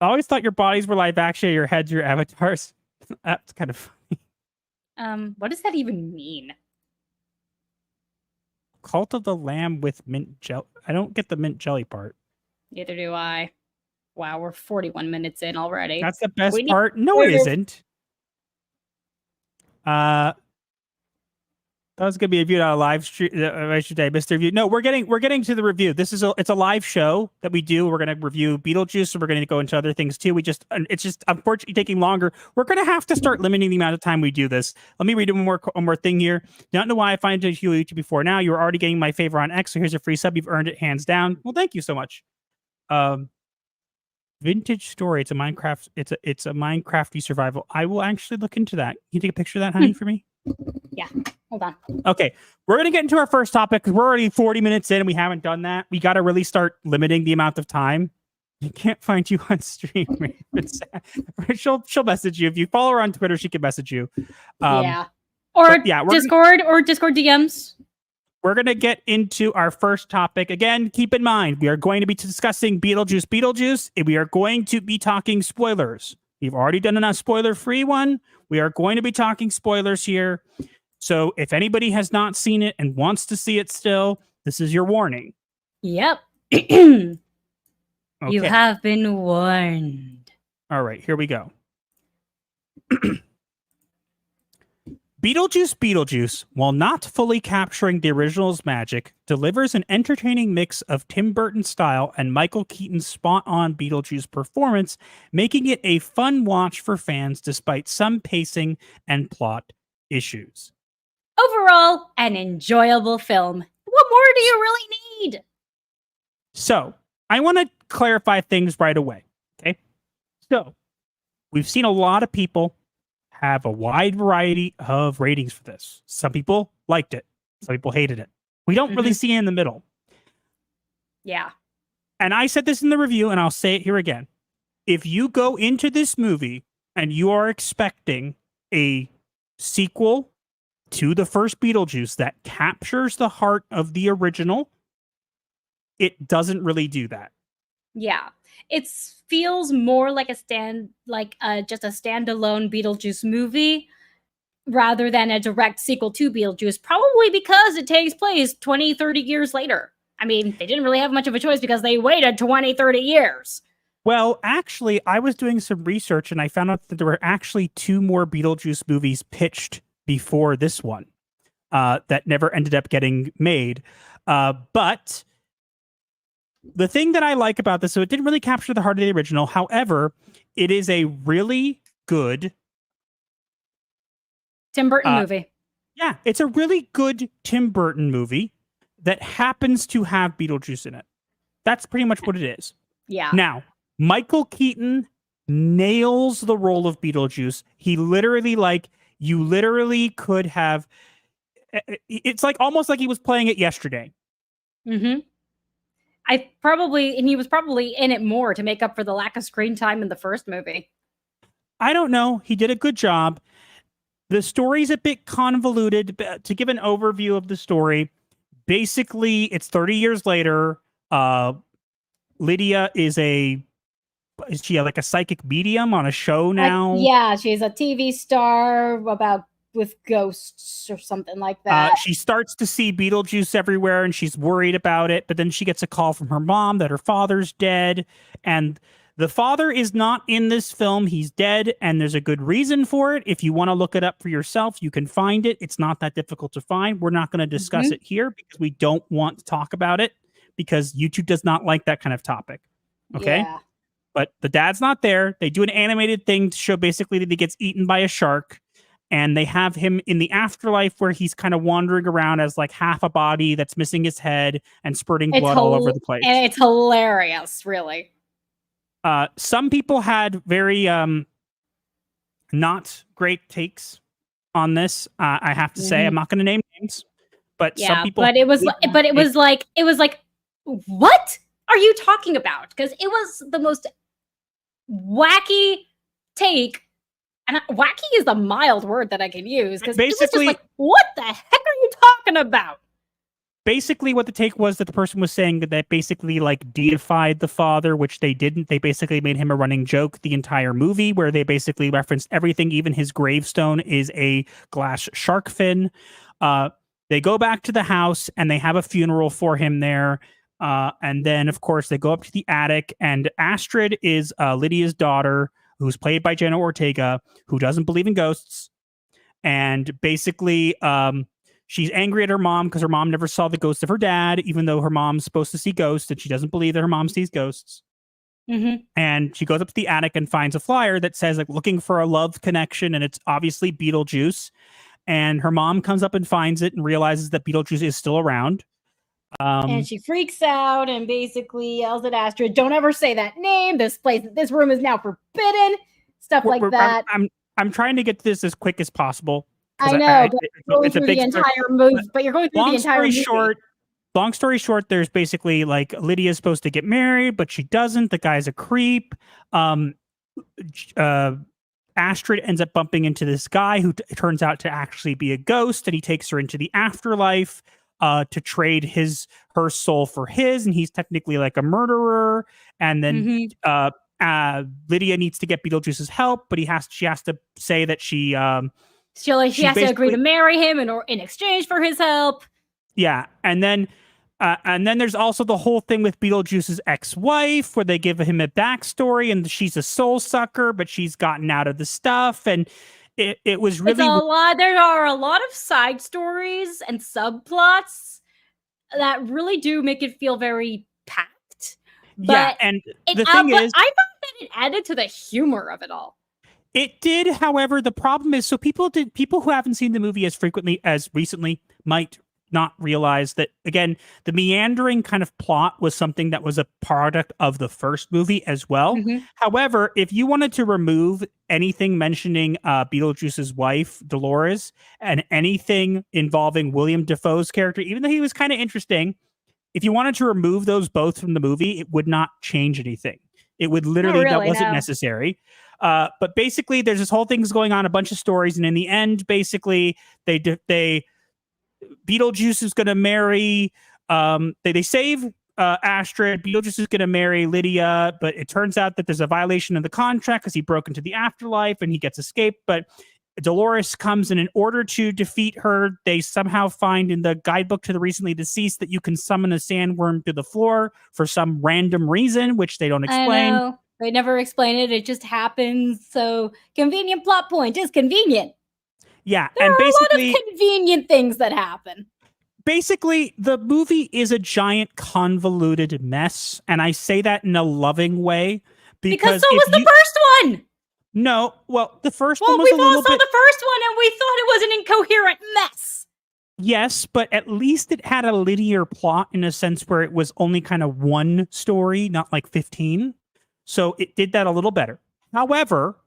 always thought your bodies were live action, your heads, your avatars. That's kind of funny. What does that even mean? Cult of the Lamb with mint jelly. I don't get the mint jelly part. Neither do I. Wow, we're 41 minutes in already. That's the best part. No, it isn't. That was gonna be reviewed on a live stream. I should say, Mr. Review. No, we're getting to the review. It's a live show that we do. We're gonna review Beetlejuice, and we're gonna go into other things too. It's just unfortunately taking longer. We're gonna have to start limiting the amount of time we do this. Let me read one more thing here. Don't know why I find it YouTube before now. You were already getting my favor on X, so here's a free sub. You've earned it hands down. Well, thank you so much. Vintage Story. It's a Minecraft. It's a Minecrafty survival. I will actually look into that. Can you take a picture of that, honey, for me? Yeah. Hold on. Okay, we're gonna get into our first topic because we're already 40 minutes in and we haven't done that. We got to really start limiting the amount of time. I can't find you on stream. She'll message you if you follow her on Twitter. She can message you. Or Discord or Discord DMs. We're going to get into our first topic. Again, keep in mind, we are going to be discussing Beetlejuice, and we are going to be talking spoilers. We've already done a spoiler-free one. We are going to be talking spoilers here. So if anybody has not seen it and wants to see it still, this is your warning. Yep. Okay. You have been warned. All right, here we go. Beetlejuice, while not fully capturing the original's magic, delivers an entertaining mix of Tim Burton style and Michael Keaton's spot-on Beetlejuice performance, making it a fun watch for fans despite some pacing and plot issues. Overall, an enjoyable film. What more do you really need? So, I want to clarify things right away, okay? So, we've seen a lot of people have a wide variety of ratings for this. Some people liked it. Some people hated it. We don't really see it in the middle. Yeah. And I said this in the review, and I'll say it here again. If you go into this movie and you are expecting a sequel to the first Beetlejuice that captures the heart of the original, it doesn't really do that. Yeah. It feels more like just a standalone Beetlejuice movie rather than a direct sequel to Beetlejuice, probably because it takes place 20, 30 years later. I mean, they didn't really have much of a choice because they waited 20, 30 years. Well, actually, I was doing some research and I found out that there were actually 2 more Beetlejuice movies pitched before this one that never ended up getting made. But the thing that I like about this, so it didn't really capture the heart of the original. However, it is a really good Tim Burton movie. Yeah, it's a really good Tim Burton movie that happens to have Beetlejuice in it. That's pretty much what it is. Yeah. Now, Michael Keaton nails the role of Beetlejuice. He literally, you literally could have, it's like almost like he was playing it yesterday. Mm-hmm. He was probably in it more to make up for the lack of screen time in the first movie. I don't know. He did a good job. The story's a bit convoluted. To give an overview of the story, basically, it's 30 years later. Lydia is she like a psychic medium on a show now? Yeah, she's a TV star with ghosts or something like that. She starts to see Beetlejuice everywhere and she's worried about it, but then she gets a call from her mom that her father's dead, and The father is not in this film. He's dead, and there's a good reason for it. If you want to look it up for yourself, you can find it. It's not that difficult to find. We're not going to discuss it here because we don't want to talk about it because YouTube does not like that kind of topic. Okay? Yeah. But the dad's not there. They do an animated thing to show basically that he gets eaten by a shark. And they have him in the afterlife where he's kind of wandering around as like half a body that's missing his head and spurting blood all over the place. And it's hilarious, really. Some people had very not great takes on this. I have to say, I'm not going to name names, but some people. But it was like, what are you talking about? Because it was the most wacky take. And wacky is the mild word that I can use because it was just like, what the heck are you talking about? Basically, what the take was that the person was saying that basically like deified the father, which they didn't. They basically made him a running joke the entire movie, where they basically referenced everything. Even his gravestone is a glass shark fin. They go back to the house and they have a funeral for him there. And then, of course, they go up to the attic, and Astrid is Lydia's daughter, who's played by Jenna Ortega, who doesn't believe in ghosts. And basically, she's angry at her mom because her mom never saw the ghost of her dad, even though her mom's supposed to see ghosts, and she doesn't believe that her mom sees ghosts. And she goes up to the attic and finds a flyer that says, like, looking for a love connection, and it's obviously Beetlejuice. And her mom comes up and finds it and realizes that Beetlejuice is still around. And she freaks out and basically yells at Astrid, "Don't ever say that name. This room is now forbidden." Stuff like that. I'm trying to get to this as quick as possible. I know, but you're going through the entire movie. But you're going through the entire movie. Long story short, there's basically like Lydia's supposed to get married, but she doesn't. The guy's a creep. Astrid ends up bumping into this guy who turns out to actually be a ghost, and he takes her into the afterlife to trade her soul for his, and he's technically like a murderer. And then Lydia needs to get Beetlejuice's help, but she has to say that she has to agree to marry him in exchange for his help. Yeah, and then there's also the whole thing with Beetlejuice's ex-wife, where they give him a backstory, and she's a soul sucker, but she's gotten out of the stuff, and it was really a lot. There are a lot of side stories and subplots that really do make it feel very packed. But yeah, and the thing is, I thought that it added to the humor of it all. It did, however, the problem is, so people who haven't seen the movie as recently might not realize that, again, the meandering kind of plot was something that was a product of the first movie as well. However, if you wanted to remove anything mentioning Beetlejuice's wife, Dolores, and anything involving William Dafoe's character, even though he was kind of interesting, if you wanted to remove those both from the movie, it would not change anything. It would literally, that wasn't necessary. But basically, there's this whole thing's going on, a bunch of stories, and in the end, basically, Beetlejuice is going to marry. They save Astrid. Beetlejuice is going to marry Lydia, but it turns out that there's a violation of the contract because he broke into the afterlife and he gets escaped. But Dolores comes, and in order to defeat her, they somehow find in the guidebook to the recently deceased that you can summon a sandworm through the floor for some random reason, which they don't explain. I know. They never explain it. It just happens. So convenient plot point is convenient. Yeah, there are basically a lot of convenient things that happen. Basically, the movie is a giant convoluted mess, and I say that in a loving way because so was the first one. No, well, the first one was a little bit. We all saw the first one, and we thought it was an incoherent mess. Yes, but at least it had a linear plot in a sense where it was only kind of one story, not like 15. So it did that a little better. However,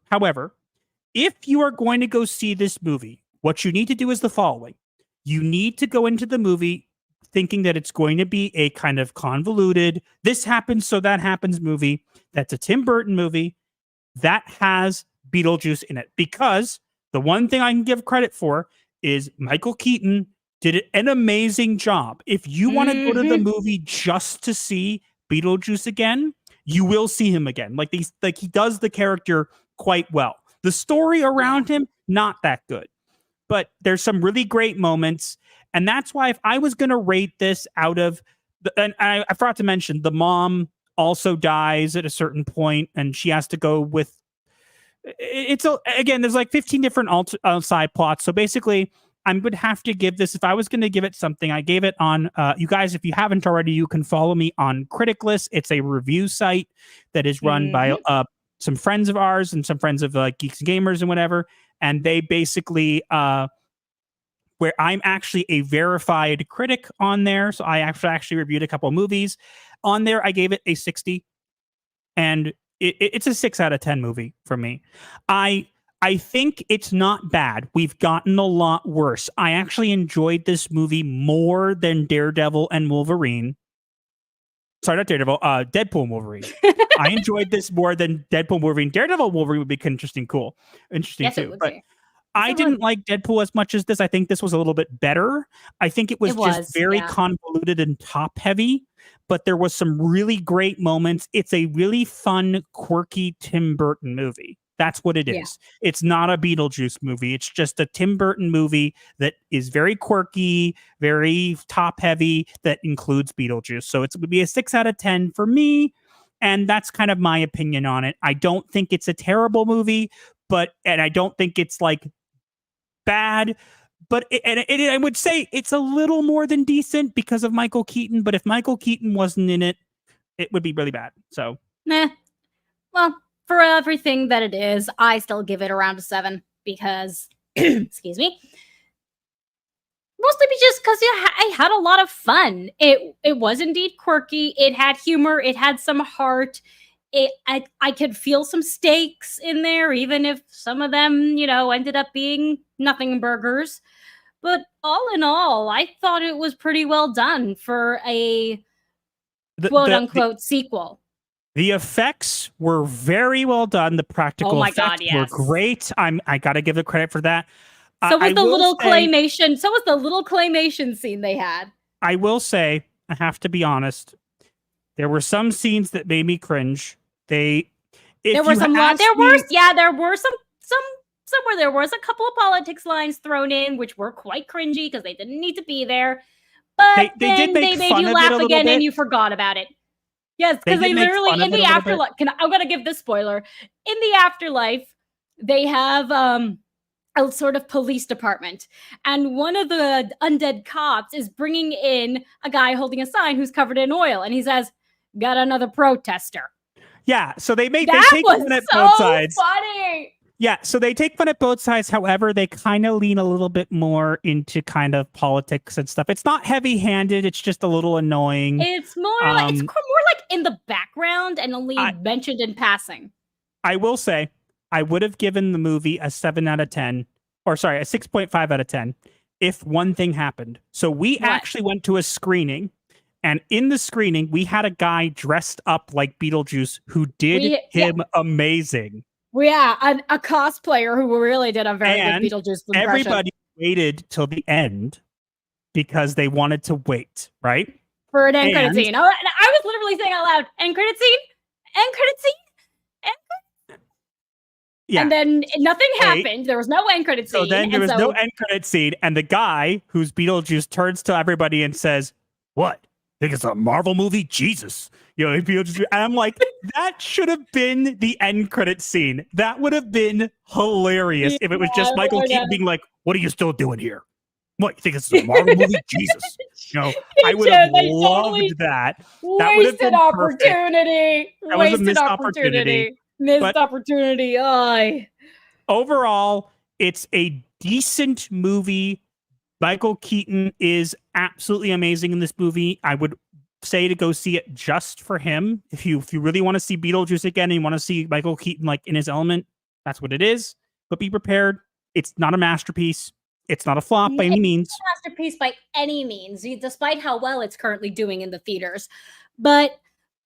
if you are going to go see this movie, what you need to do is the following. You need to go into the movie thinking that it's going to be a kind of convoluted, this happens, so that happens movie. That's a Tim Burton movie that has Beetlejuice in it. Because the one thing I can give credit for is Michael Keaton did an amazing job. If you want to go to the movie just to see Beetlejuice again, you will see him again. Like he does the character quite well. The story around him, not that good. But there's some really great moments. And that's why if I was going to rate this out of... and I forgot to mention, the mom also dies at a certain point, and she has to go with. Again, there's like 15 different side plots. So basically, I would have to give this, if I was going to give it something, I gave it on, you guys, if you haven't already, you can follow me on Criticless. It's a review site that is run by some friends of ours and some friends of Geeks and Gamers and whatever. And they basically, where I'm actually a verified critic on there. So I actually reviewed a couple of movies. On there, I gave it a 60. And it's a 6 out of 10 movie for me. I think it's not bad. We've gotten a lot worse. I actually enjoyed this movie more than Daredevil and Wolverine. Sorry, not Daredevil. Deadpool and Wolverine. I enjoyed this more than Deadpool and Wolverine. Daredevil and Wolverine would be interesting too. But I didn't like Deadpool as much as this. I think this was a little bit better. I think it was just very convoluted and top heavy, but there was some really great moments. It's a really fun, quirky Tim Burton movie. That's what it is. It's not a Beetlejuice movie. It's just a Tim Burton movie that is very quirky, very top heavy, that includes Beetlejuice. So it would be a 6 out of 10 for me. And that's kind of my opinion on it. I don't think it's a terrible movie, and I don't think it's like bad, but I would say it's a little more than decent because of Michael Keaton. But if Michael Keaton wasn't in it, it would be really bad. So, well, for everything that it is, I still give it around a 7 because, excuse me, mostly just because I had a lot of fun. It was indeed quirky. It had humor. It had some heart. I could feel some stakes in there, even if some of them, ended up being nothing burgers. But all in all, I thought it was pretty well done for a quote-unquote sequel. The effects were very well done. The practical effects were great. I got to give the credit for that. So was the little claymation. So was the little claymation scene they had. I will say, I have to be honest. There were some scenes that made me cringe. There were some where there was a couple of politics lines thrown in, which were quite cringy because they didn't need to be there. But they made you laugh again and you forgot about it. Yes, because they literally in the afterlife. I'm gonna give this spoiler. In the afterlife, they have a sort of police department, and one of the undead cops is bringing in a guy holding a sign who's covered in oil, and he says, "Got another protester." Yeah, so they take fun at so both sides. Funny. Yeah, so they take fun at both sides. However, they kind of lean a little bit more into kind of politics and stuff. It's not heavy-handed. It's just a little annoying. It's more like in the background and only mentioned in passing. I will say, I would have given the movie a 7 out of 10, or sorry, a 6.5 out of 10, if one thing happened. So we actually went to a screening, and in the screening, we had a guy dressed up like Beetlejuice who did amazing. Yeah, a cosplayer who really did a very good Beetlejuice impression. Everybody waited till the end because they wanted to wait, right? For an end credit scene. I was literally saying out loud, end credit scene, end credit scene, end credit. Yeah. And then nothing happened. There was no end credit scene. So then there was no end credit scene, and the guy who's Beetlejuice turns to everybody and says, "What? Think it's a Marvel movie? Jesus." Beetlejuice. And I'm like, that should have been the end credit scene. That would have been hilarious if it was just Michael Keaton being like, "What are you still doing here? What, you think it's a Marvel movie? Jesus." I would have loved that. That would have been opportunity. That was a missed opportunity. Missed opportunity. Overall, it's a decent movie. Michael Keaton is absolutely amazing in this movie. I would say to go see it just for him. If you really want to see Beetlejuice again and you want to see Michael Keaton like in his element, that's what it is. But be prepared. It's not a masterpiece. It's not a flop by any means. It's not a masterpiece by any means, despite how well it's currently doing in the theaters. But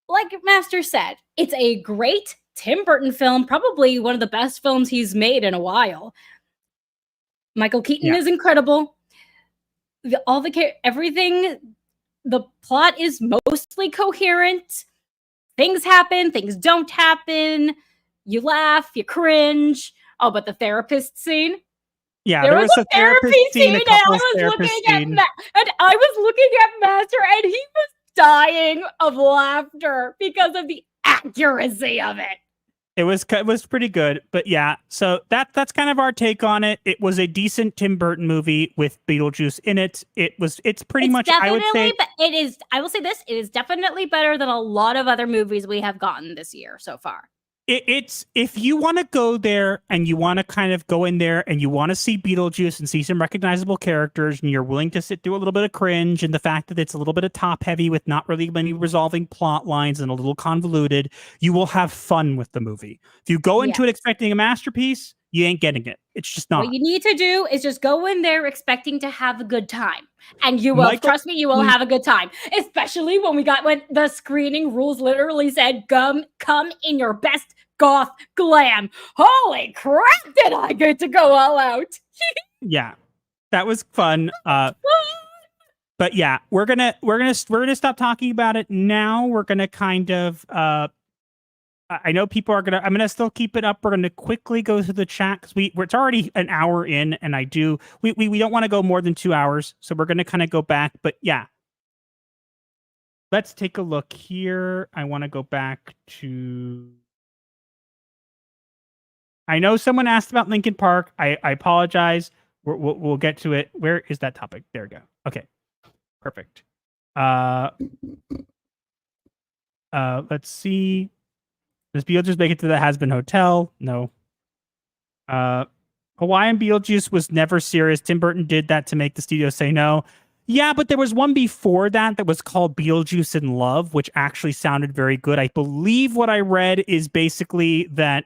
like Master said, it's a great Tim Burton film, probably one of the best films he's made in a while. Michael Keaton is incredible. Everything, the plot is mostly coherent. Things happen, things don't happen. You laugh, you cringe. Oh, but the therapist scene. Yeah, there was a therapist scene, and I was looking at Master, and he was dying of laughter because of the accuracy of it. It was pretty good, but yeah. So that's kind of our take on it. It was a decent Tim Burton movie with Beetlejuice in it. It's pretty much, I would say, but it is. I will say this: it is definitely better than a lot of other movies we have gotten this year so far. It's if you want to go there and you want to kind of go in there and you want to see Beetlejuice and see some recognizable characters and you're willing to sit through a little bit of cringe and the fact that it's a little bit of top heavy with not really many resolving plot lines and a little convoluted, you will have fun with the movie. If you go into it expecting a masterpiece, you ain't getting it. It's just not. What you need to do is just go in there expecting to have a good time. And you will, trust me, you will have a good time. Especially when the screening rules literally said, come in your best goth glam. Holy crap, did I get to go all out. Yeah, that was fun. But yeah, we're gonna stop talking about it now. We're gonna kind of I know people are gonna. I'm gonna still keep it up. We're gonna quickly go through the chat because it's already an hour in, and we don't want to go more than 2 hours, so we're gonna kind of go back. But yeah, let's take a look here. I want to go back to. I know someone asked about Linkin Park. I apologize. We'll get to it. Where is that topic? There we go. Okay, perfect. Let's see. Does Beetlejuice make it to the Has-Been Hotel? No. Hawaiian Beetlejuice was never serious. Tim Burton did that to make the studio say no. Yeah, but there was one before that was called Beetlejuice in Love, which actually sounded very good. I believe what I read is basically that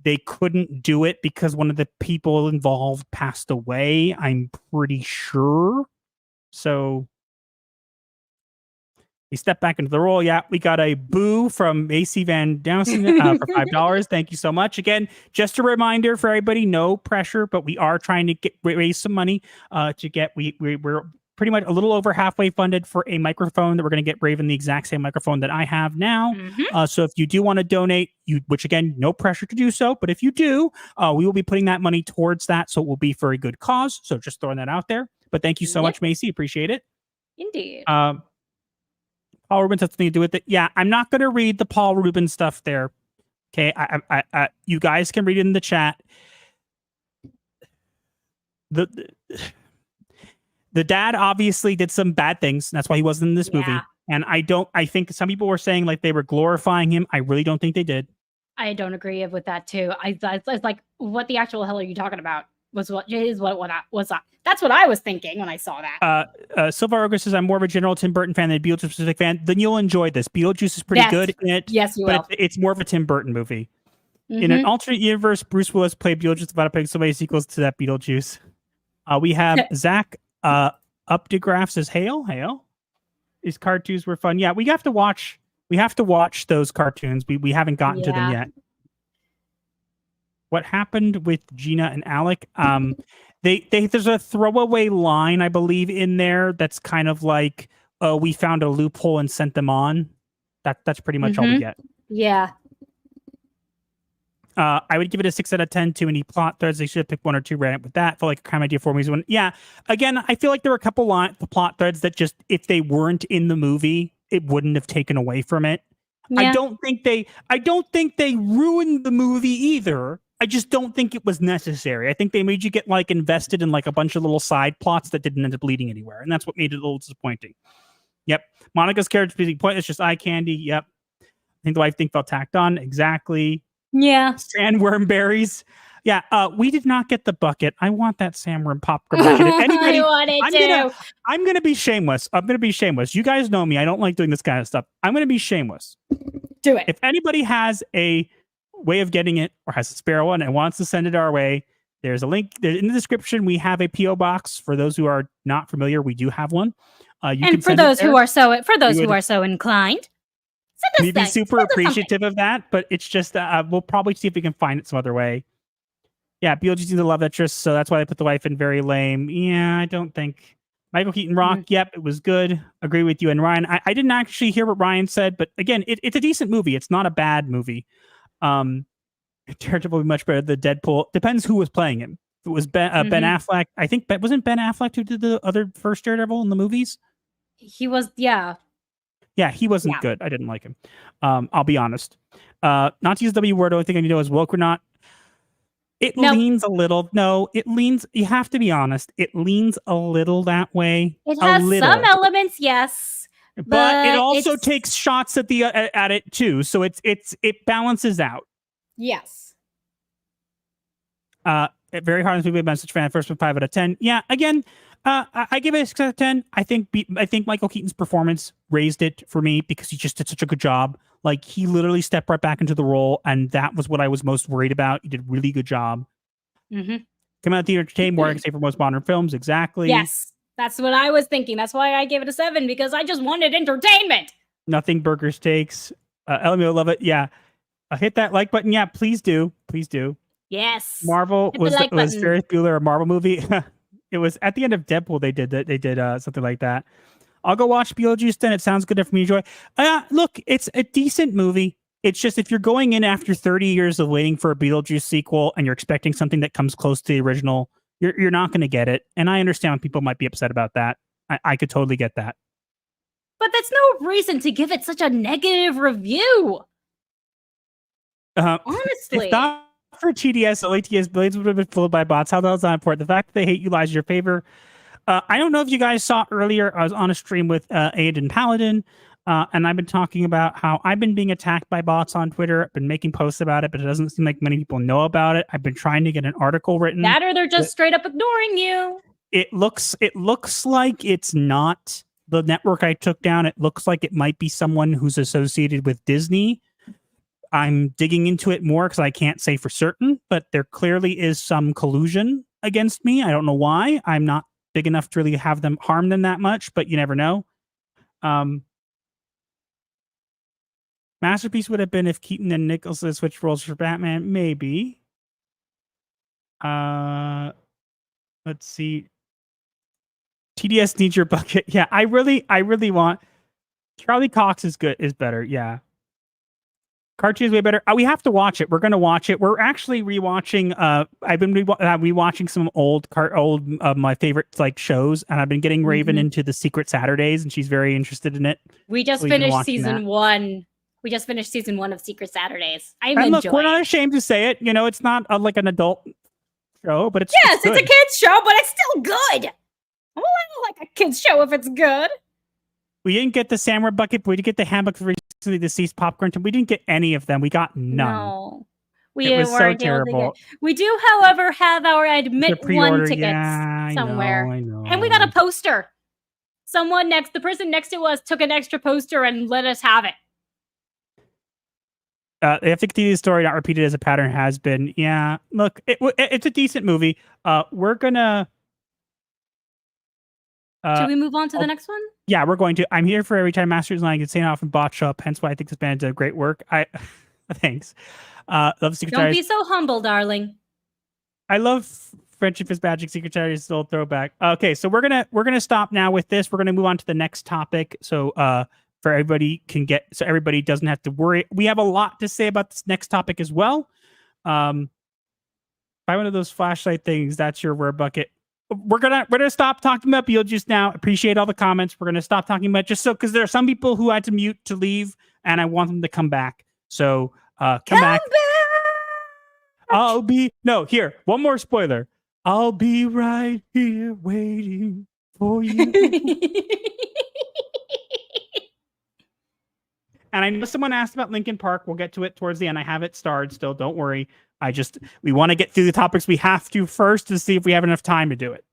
they couldn't do it because one of the people involved passed away. I'm pretty sure. So we step back into the role. Yeah, we got a boo from Macy Van Dowson for $5. Thank you so much. Again, just a reminder for everybody, no pressure, but we are trying to raise some money to get. We're pretty much a little over halfway funded for a microphone that we're going to get Raven the exact same microphone that I have now. So if you do want to donate, which again, no pressure to do so, but if you do, we will be putting that money towards that. So it will be for a good cause. So just throwing that out there. But thank you so much, Macy. Appreciate it. Indeed. Paul Rubens has something to do with it. Yeah, I'm not going to read the Paul Rubens stuff there. Okay, I you guys can read it in the chat. The dad obviously did some bad things. That's why he wasn't in this movie. And I think some people were saying like they were glorifying him. I really don't think they did. I don't agree with that too. I was like, what the actual hell are you talking about? That's what I was thinking when I saw that. Silva Roger says, I'm more of a general Tim Burton fan than a Beetlejuice specific fan. Then you'll enjoy this. Beetlejuice is pretty good in it. Yes, you will. It's more of a Tim Burton movie. In an alternate universe, Bruce Willis played Beetlejuice without putting so many sequels to that Beetlejuice. We have Zach Updegraff says, Hail. These cartoons were fun. Yeah, we have to watch those cartoons. We haven't gotten to them yet. What happened with Gina and Alec? There's a throwaway line, I believe, in there that's kind of like, we found a loophole and sent them on. That's pretty much all we get. Yeah. I would give it a 6 out of 10 to any plot threads. They should have picked one or two, ran it with that. Felt like a kind of idea for me. Yeah. Again, I feel like there were a couple plot threads that just, if they weren't in the movie, it wouldn't have taken away from it. Yeah. I don't think they ruined the movie either. I just don't think it was necessary. I think they made you get like invested in like a bunch of little side plots that didn't end up leading anywhere. And that's what made it a little disappointing. Yep. Monica's character being pointless, just eye candy. Yep. I think the wife felt tacked on. Exactly. Yeah. Sandworm berries. Yeah. We did not get the bucket. I want that sandworm popcorn bucket. If anybody, I'm gonna be shameless. You guys know me. I don't like doing this kind of stuff. I'm gonna be shameless. Do it. If anybody has a way of getting it or has a spare one and wants to send it our way, there's a link in the description. We have a PO box. For those who are not familiar, we do have one. And for those who are so inclined, we'd be super appreciative of that. But it's just we'll probably see if we can find it some other way. Yeah, Beetlejuice needs a love interest, so that's why they put the wife in very lame. Yeah, I don't think Michael Keaton Rock. Yep, it was good. Agree with you. And Ryan, I didn't actually hear what Ryan said, but again, it's a decent movie. It's not a bad movie. Daredevil would be much better than Deadpool. Depends who was playing him. If it was Ben Affleck, I think wasn't Ben Affleck who did the other first Daredevil in the movies? He was, yeah. Yeah, he wasn't Yeah. good. I didn't like him. I'll be honest. Not to use the W word, the only thing I need to know is woke or not. It Nope. leans a little. No, it leans. You have to be honest. It leans a little that way. It a has little. some elements, yes. But it also it's- takes shots at the at it too. So it balances out. Yes. Very hard on people. I'm such a fan. First one, 5 out of 10. Yeah, again, I give it a 6 out of 10. I think Michael Keaton's performance raised it for me because he just did such a good job. Like, he literally stepped right back into the role, and that was what I was most worried about. He did a really good job. Mm-hmm. Come out theater entertain more, I can say, for most modern films. Exactly. Yes, that's what I was thinking. That's why I gave it a 7, because I just wanted entertainment. Nothing burger steaks. LMO, love it. Yeah. Hit that like button. Yeah, please do. Please do. Yes. Marvel Hit the was like button. Ferris Bueller a Marvel movie? It was at the end of Deadpool. They did that. They did something like that. I'll go watch Beetlejuice then. It sounds good for me to enjoy. Look, it's a decent movie. It's just if you're going in after 30 years of waiting for a Beetlejuice sequel and you're expecting something that comes close to the original, you're not going to get it. And I understand when people might be upset about that. I could totally get that. But that's no reason to give it such a negative review. Honestly. If not for TDS, OATS, billions would have been fooled by bots. How the hell is that important? The fact that they hate you lies in your favor. I don't know if you guys saw earlier, I was on a stream with Aiden Paladin, and I've been talking about how I've been being attacked by bots on Twitter. I've been making posts about it, but it doesn't seem like many people know about it. I've been trying to get an article written. That or they're just straight up ignoring you. It looks like it's not the network I took down. It looks like it might be someone who's associated with Disney. I'm digging into it more because I can't say for certain, but there clearly is some collusion against me. I don't know why. I'm not big enough to really have them harm them that much, but you never know. Masterpiece would have been if Keaton and Nichols had switched roles for Batman. Maybe. Let's see. TDS needs your bucket. Yeah, I really want Charlie Cox is better. Yeah. Cartoon is way better. We have to watch it. We're going to watch it. We're actually rewatching. I've been rewatching some old my favorite like shows, and I've been getting Raven into the Secret Saturdays, and she's very interested in it. We just finished season 1. We just finished season 1 of Secret Saturdays. Look, we're not ashamed to say it. You know, it's not like an adult show, but it's it's a kids show, but it's still good. I don't like a kids show if it's good. We didn't get the Samurai bucket, but we did get the handbook for recently deceased popcorn. We didn't get any of them. We got none. No. We it was weren't so terrible. We do, however, have our Admit One tickets somewhere. I know. And we got a poster. The person next to us took an extra poster and let us have it. They have to continue the story, not repeat it as a pattern has been. Yeah, look, it's a decent movie. We're gonna. Should we move on to the next one? Yeah, we're going to. I'm here for every time Masters Line gets saying off and bot show up. Hence why I think this band did great work. Thanks. Love Secret Don't be so humble, darling. I love Friendship is Magic. Secret Charity is still a throwback. Okay, so we're gonna stop now with this. We're gonna move on to the next topic. So for everybody so everybody doesn't have to worry. We have a lot to say about this next topic as well. Buy one of those flashlight things. That's your word bucket. We're gonna stop talking about Beetlejuice now. Appreciate all the comments. We're gonna stop talking about because there are some people who had to mute to leave, and I want them to come back. So come back. Here, one more spoiler. I'll be right here waiting for you. And I know someone asked about Linkin Park. We'll get to it towards the end. I have it starred still. Don't worry. We want to get through the topics we have to first to see if we have enough time to do it.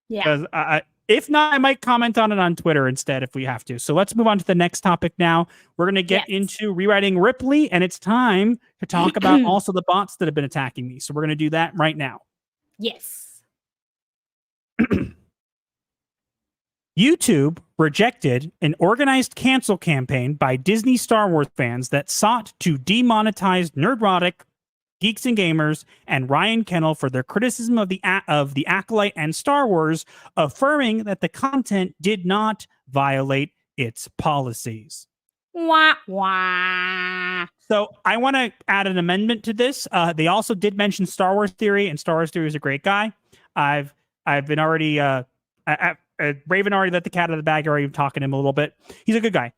Yeah. Because if not, I might comment on it on Twitter instead if we have to. So let's move on to the next topic now. We're going to get into rewriting Ripley, and it's time to talk about also the bots that have been attacking me. So we're going to do that right now. Yes. YouTube rejected an organized cancel campaign by Disney Star Wars fans that sought to demonetize Nerdrotic, Geeks and Gamers, and Ryan Kennel for their criticism of the Acolyte and Star Wars, affirming that the content did not violate its policies. Wah, wah. So I want to add an amendment to this. They also did mention Star Wars Theory, and Star Wars Theory is a great guy. I've been already Raven already let the cat out of the bag. Already talking to him a little bit. He's a good guy.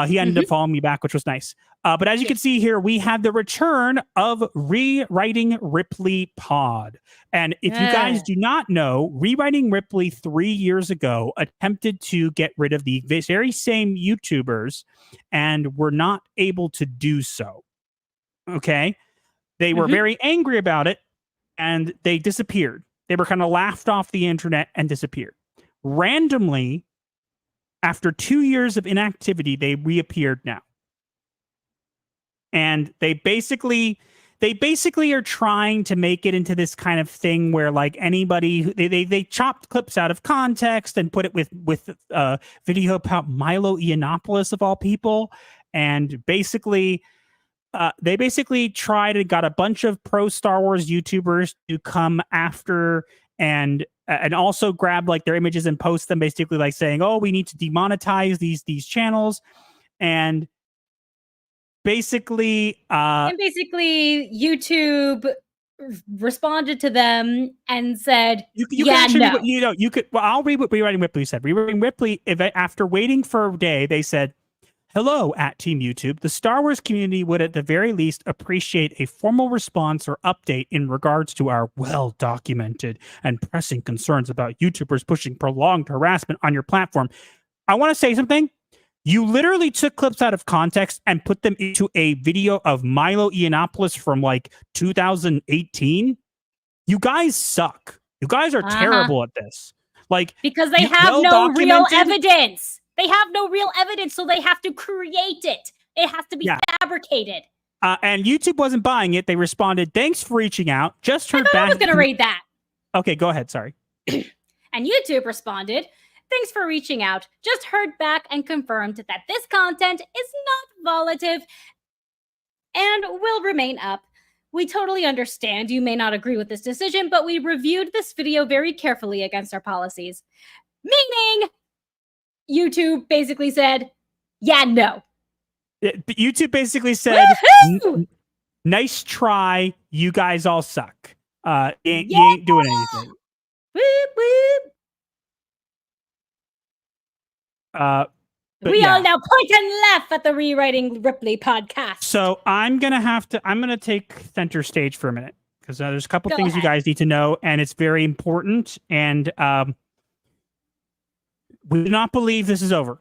He ended up following me back, which was nice. But as you can see here, we have the return of Rewriting Ripley Pod. And if you guys do not know, Rewriting Ripley 3 years ago attempted to get rid of the very same YouTubers and were not able to do so. Okay? They were very angry about it and they disappeared. They were kind of laughed off the internet and disappeared. Randomly, after 2 years of inactivity, they reappeared now. And they basically are trying to make it into this kind of thing where like anybody they chopped clips out of context and put it with video about Milo Yiannopoulos of all people, and basically they basically got a bunch of pro Star Wars YouTubers to come after and also grab like their images and post them, basically like saying, oh, we need to demonetize these channels. And basically YouTube responded to them and said, I'll read what Rewriting Ripley said. Rewriting Ripley, after waiting for a day, they said, hello at Team YouTube. The Star Wars community would at the very least appreciate a formal response or update in regards to our well-documented and pressing concerns about YouTubers pushing prolonged harassment on your platform. I want to say something. You literally took clips out of context and put them into a video of Milo Yiannopoulos from like 2018. You guys suck. You guys are terrible at this. Like, because they have no real evidence. They have no real evidence, so they have to create it. It has to be fabricated. And YouTube wasn't buying it. They responded, thanks for reaching out. Just heard back. I was going to read that. Okay, go ahead. Sorry. And YouTube responded, thanks for reaching out. Just heard back and confirmed that this content is not volitive and will remain up. We totally understand you may not agree with this decision, but we reviewed this video very carefully against our policies. Meaning, YouTube basically said, yeah, no. YouTube basically said, nice try. You guys all suck. You ain't doing anything. Whoop, whoop. We all now point and laugh at the Rewriting Ripley podcast. So I'm going to take center stage for a minute because there's a couple things you guys need to know, and it's very important. And we do not believe this is over.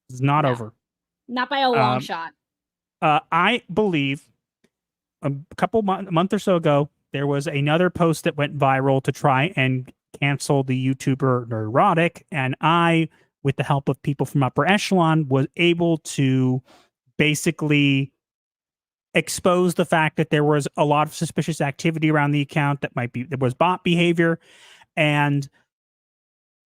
This is not over. Not by a long shot. I believe a month or so ago, there was another post that went viral to try and cancel the YouTuber Neurotic, and I, with the help of people from Upper Echelon, was able to basically expose the fact that there was a lot of suspicious activity around the account there was bot behavior. And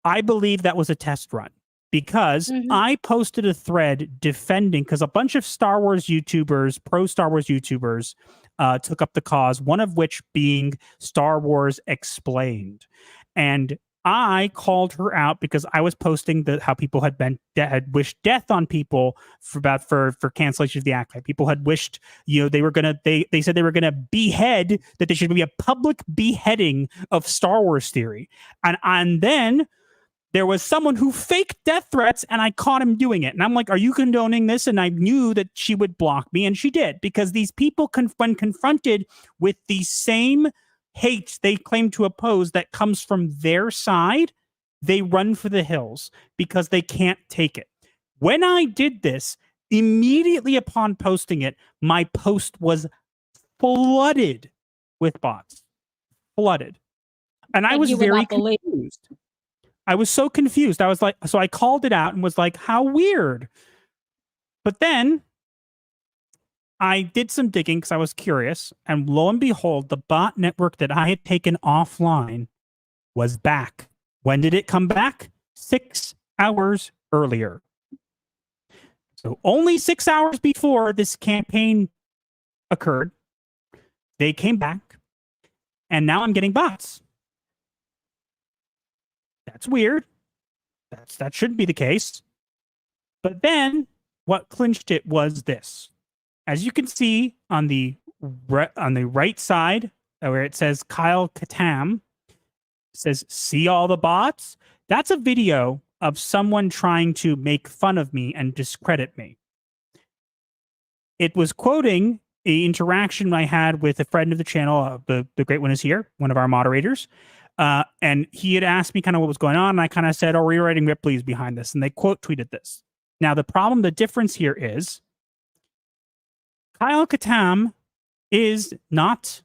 I believe that was a test run because I posted a thread defending, because a bunch of Star Wars YouTubers, pro Star Wars YouTubers, took up the cause, one of which being Star Wars Explained. And I called her out because I was posting how people had wished death on people for cancellation of the act. People had wished, they said they were gonna behead, that there should be a public beheading of Star Wars theory. And then there was someone who faked death threats, and I caught him doing it. And I'm like, are you condoning this? And I knew that she would block me, and she did, because these people, when confronted with the same hate they claim to oppose that comes from their side, they run for the hills because they can't take it. When I did this, immediately upon posting it, my post was flooded with bots. Flooded. And I was very confused. I was so confused. I was like, so I called it out and was like, how weird. But then I did some digging because I was curious, and lo and behold, the bot network that I had taken offline was back. When did it come back? 6 hours earlier. So only 6 hours before this campaign occurred, they came back, and now I'm getting bots. That's weird. That shouldn't be the case. But then what clinched it was this. As you can see on the right side, where it says Kyle Katam, says, see all the bots? That's a video of someone trying to make fun of me and discredit me. it was quoting a interaction I had with a friend of the channel. The great one is here, one of our moderators. And he had asked me kind of what was going on. And I kind of said, oh, rewriting Ripley is behind this. And they quote tweeted this. Now, the difference here is Kyle Katam is not,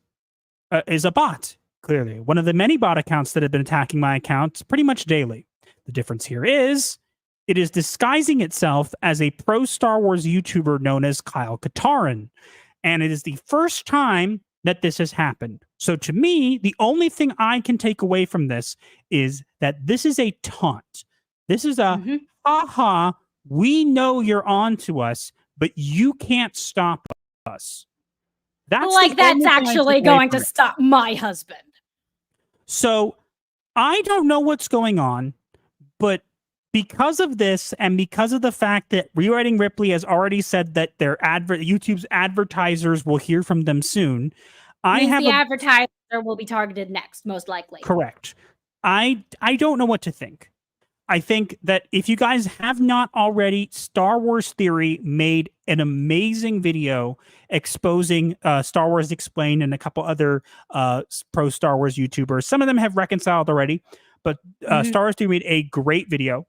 is a bot, clearly. One of the many bot accounts that have been attacking my accounts pretty much daily. The difference here is it is disguising itself as a pro Star Wars YouTuber known as Kyle Katarn. And it is the first time that this has happened. So to me, the only thing I can take away from this is that this is a taunt. This is a, haha, we know you're on to us, but you can't stop us. That's actually going to stop my husband. So I don't know what's going on, but because of this and because of the fact that Rewriting Ripley has already said that their YouTube's advertisers will hear from them soon, the advertiser will be targeted next, most likely. Correct. I don't know what to think. I think that if you guys have not already, Star Wars Theory made an amazing video exposing Star Wars Explained and a couple other pro Star Wars YouTubers. Some of them have reconciled already, but Star Wars Theory made a great video.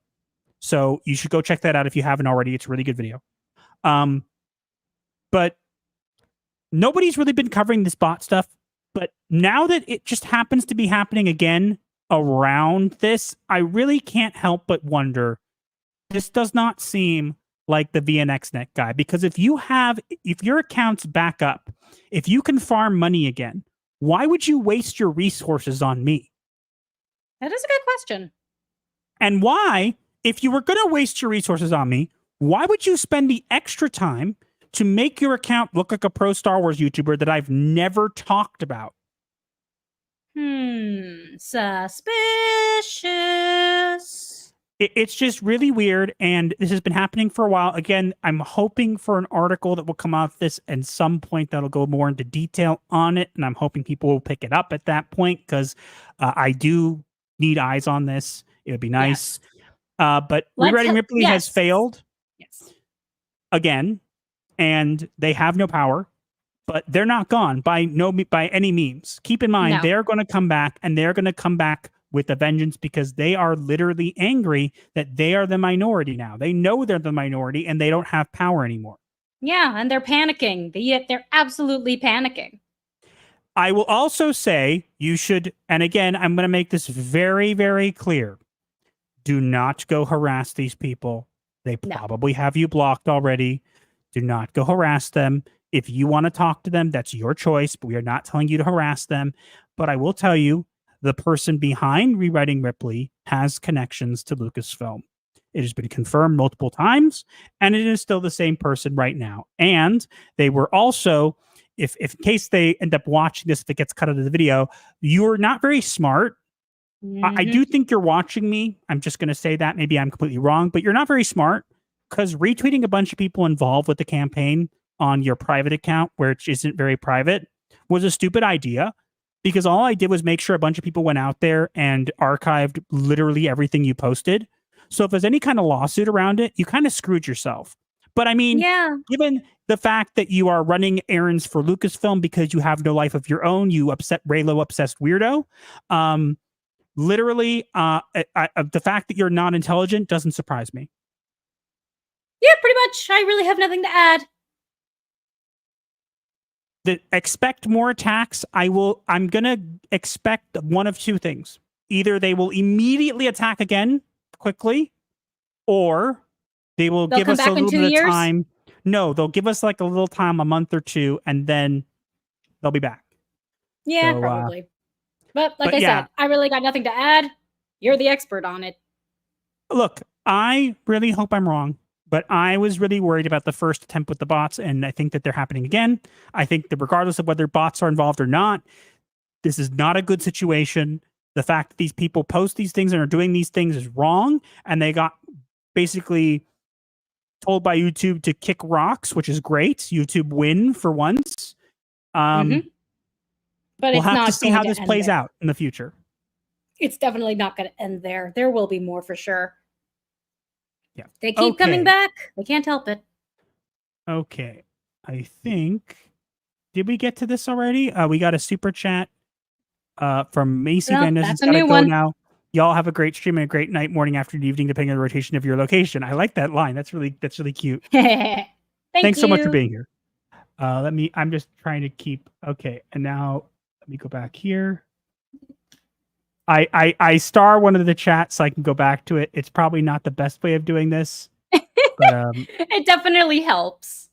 So you should go check that out if you haven't already. It's a really good video. But nobody's really been covering this bot stuff. But now that it just happens to be happening again around this, I really can't help but wonder, this does not seem like the VNXNet guy, because if your account's back up, if you can farm money again, why would you waste your resources on me? That is a good question. And why, if you were going to waste your resources on me, why would you spend the extra time to make your account look like a pro Star Wars YouTuber that I've never talked about? Suspicious. It's just really weird, and this has been happening for a while. Again, I'm hoping for an article that will come out of this at some point that'll go more into detail on it, and I'm hoping people will pick it up at that point, because I do need eyes on this. It would be nice. Yes. But Rewriting Ripley has failed again, and they have no power. But they're not gone by any means. Keep in mind, they're going to come back, and they're going to come back with a vengeance, because they are literally angry that they are the minority now. They know they're the minority, and they don't have power anymore. Yeah, and they're panicking. They're absolutely panicking. I will also say you should, and again, I'm going to make this very, very clear. Do not go harass these people. They probably have you blocked already. Do not go harass them. If you want to talk to them, that's your choice, but we are not telling you to harass them. But I will tell you, the person behind Rewriting Ripley has connections to Lucasfilm. It has been confirmed multiple times, and it is still the same person right now. And they were also, if in case they end up watching this, if it gets cut out of the video, you're not very smart. I do think you're watching me. I'm just going to say that. Maybe I'm completely wrong, but you're not very smart, because retweeting a bunch of people involved with the campaign on your private account, which isn't very private, was a stupid idea, because all I did was make sure a bunch of people went out there and archived literally everything you posted. So if there's any kind of lawsuit around it, you kind of screwed yourself. But I mean, given the fact that you are running errands for Lucasfilm because you have no life of your own, you Raylo obsessed weirdo. Literally, the fact that you're not intelligent doesn't surprise me. Yeah, pretty much. I really have nothing to add. Expect more attacks. I'm gonna expect one of two things. Either they will immediately attack again quickly, or they'll give us a little bit of time. No, they'll give us like a little time, a month or two, and then they'll be back. Yeah, so, probably. But I said, I really got nothing to add. You're the expert on it. Look, I really hope I'm wrong. But I was really worried about the first attempt with the bots, and I think that they're happening again. I think that regardless of whether bots are involved or not, this is not a good situation. The fact that these people post these things and are doing these things is wrong, and they got basically told by YouTube to kick rocks, which is great. YouTube win for once. But we'll have to see how this plays out in the future. It's definitely not going to end there. There will be more for sure. Yeah. They keep coming back. They can't help it. Okay. I think. Did we get to this already? We got a super chat from Macy No, Van Nuys. that's a Gotta new go one. now. Y'all have a great stream and a great night, morning, afternoon, evening, depending on the rotation of your location. I like that line. That's really cute. Thanks so much for being here. I'm just trying to keep. Okay, and now let me go back here. I star one of the chats so I can go back to it. It's probably not the best way of doing this, but It definitely helps.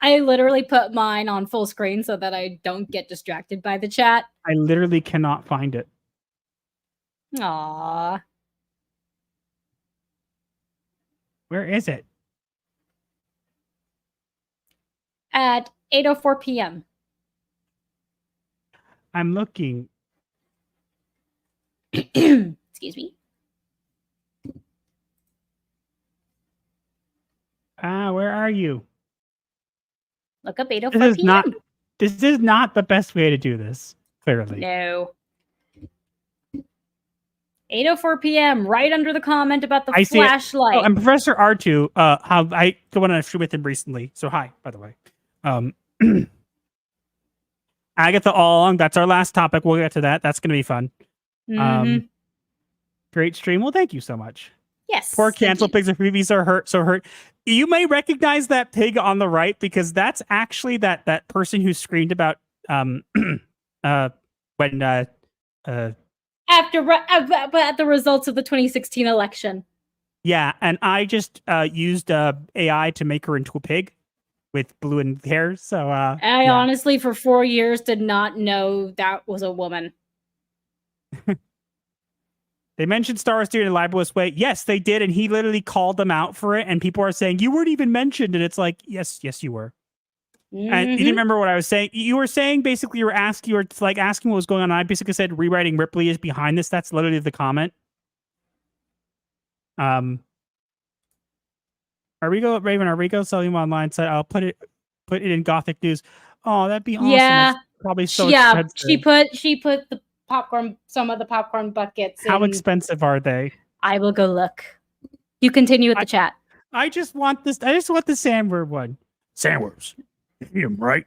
I literally put mine on full screen so that I don't get distracted by the chat. I literally cannot find it. Aww. Where is it? At 8:04 p.m. I'm looking. Excuse me. Where are you? Look up 8:04 p.m. This is not the best way to do this, clearly. No. 8:04 p.m. right under the comment about the flashlight. Oh, and Professor R2, how I go on a stream with him recently. So hi, by the way. Agatha All Along, that's our last topic. We'll get to that. That's going to be fun. Great stream. Well, thank you so much. Yes. Poor cancel pigs or freebies are hurt. You may recognize that pig on the right because that's actually that person who screamed about when at the results of the 2016 election. Yeah, and I just used AI to make her into a pig with blue and hair. So I honestly, for 4 years, did not know that was a woman. They mentioned Star Wars Theory in a libelous way. Yes, they did, and he literally called them out for it. And people are saying you weren't even mentioned, and it's like, yes, you were. And you didn't remember what I was saying. You were saying basically you were asking what was going on. I basically said rewriting Ripley is behind this. That's literally the comment. Arigo selling them online site. I'll put it in Gothic News. Oh, that'd be awesome. Yeah, it's probably so expensive. she put some of the popcorn buckets. How expensive are they? I will go look. You continue with the chat. I just want this. I just want the sandwich one. Sandworms. You hate them, right?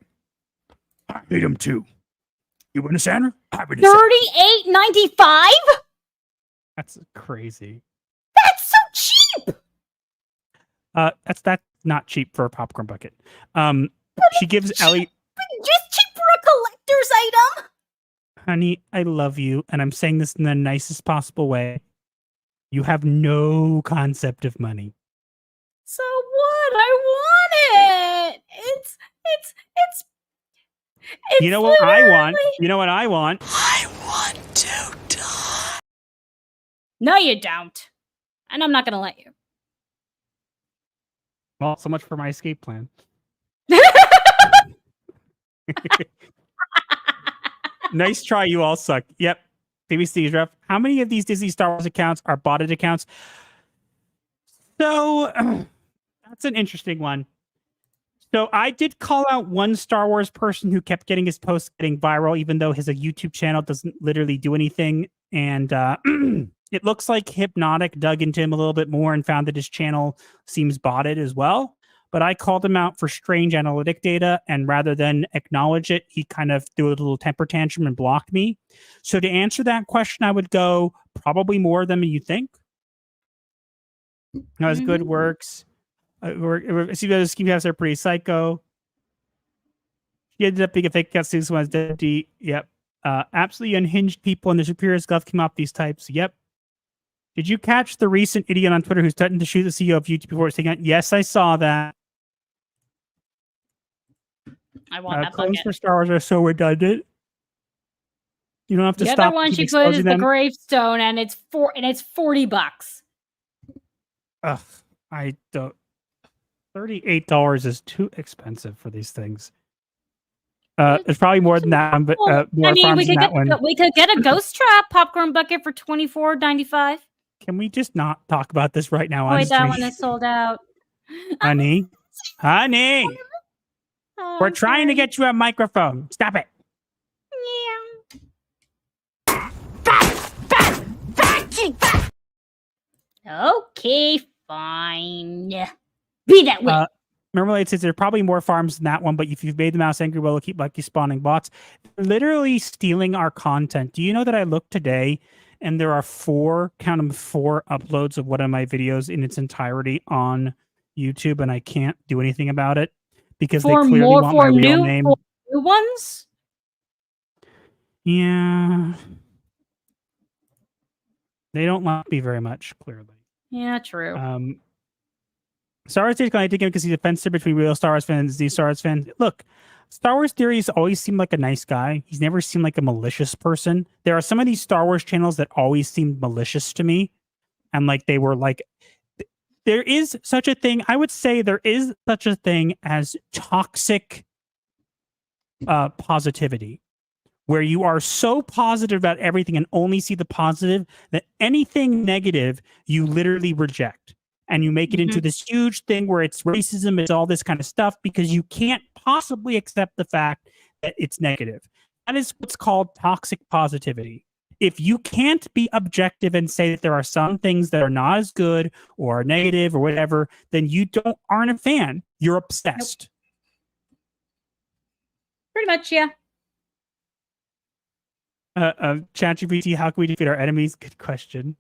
I hate them too. You want a sandwich? $38.95. That's crazy. That's so cheap. That's not cheap for a popcorn bucket. She gives Ellie just cheap for a collector's item. Honey, I love you, and I'm saying this in the nicest possible way. You have no concept of money. So what? I want it. It's you know what I want? You know what I want? I want to die. No, you don't. And I'm not going to let you. Well, so much for my escape plan. Nice try, you all suck. Yep. BBC ref. How many of these Disney Star Wars accounts are botted accounts? So that's an interesting one. So I did call out one Star Wars person who kept getting his posts getting viral, even though his YouTube channel doesn't literally do anything. And it looks like Hypnotic dug into him a little bit more and found that his channel seems botted as well. But I called him out for strange analytic data, and rather than acknowledge it, he kind of threw a little temper tantrum and blocked me. So to answer that question, I would go probably more than you think. Not as good works. Scheme have are pretty psycho. She ended up being a fake cat student was deputy. Yep. Absolutely unhinged people and the superior stuff came off these types. Yep. Did you catch the recent idiot on Twitter who's threatened to shoot the CEO of YouTube before it's taken out? Yes, I saw that. I want that clones bucket. for Star Wars are so redundant. You don't have to the stop. The other one she put is the gravestone, and it's $40. Ugh, I don't. $38 is too expensive for these things. There's probably more than that, but more farms than that one. We could get a Ghost Trap popcorn bucket for $24.95. Can we just not talk about this right now? Wait, that one is sold out. Honey, we're trying to get you a microphone. Stop it. Okay, fine. Be that way. Marmalade says there are probably more farms than that one, but if you've made the mouse angry, well, it'll keep lucky spawning bots. They're literally stealing our content. Do you know that I looked today and there are four uploads of one of my videos in its entirety on YouTube, and I can't do anything about it because they clearly want my real name. For new ones? Yeah. They don't like me very much, clearly. Yeah, true. Star Wars Theory is going to because he's a fencer between real Star Wars fans and these Star Wars fans. Look, Star Wars Theory's always seemed like a nice guy. He's never seemed like a malicious person. There are some of these Star Wars channels that always seemed malicious to me. And like they were like, there is such a thing. I would say there is such a thing as toxic positivity, where you are so positive about everything and only see the positive that anything negative you literally reject. And you make it into this huge thing where it's racism, it's all this kind of stuff, because you can't possibly accept the fact that it's negative. That is what's called toxic positivity. If you can't be objective and say that there are some things that are not as good or negative or whatever, then you aren't a fan. You're obsessed. Pretty much, yeah. ChatGPT, how can we defeat our enemies? Good question.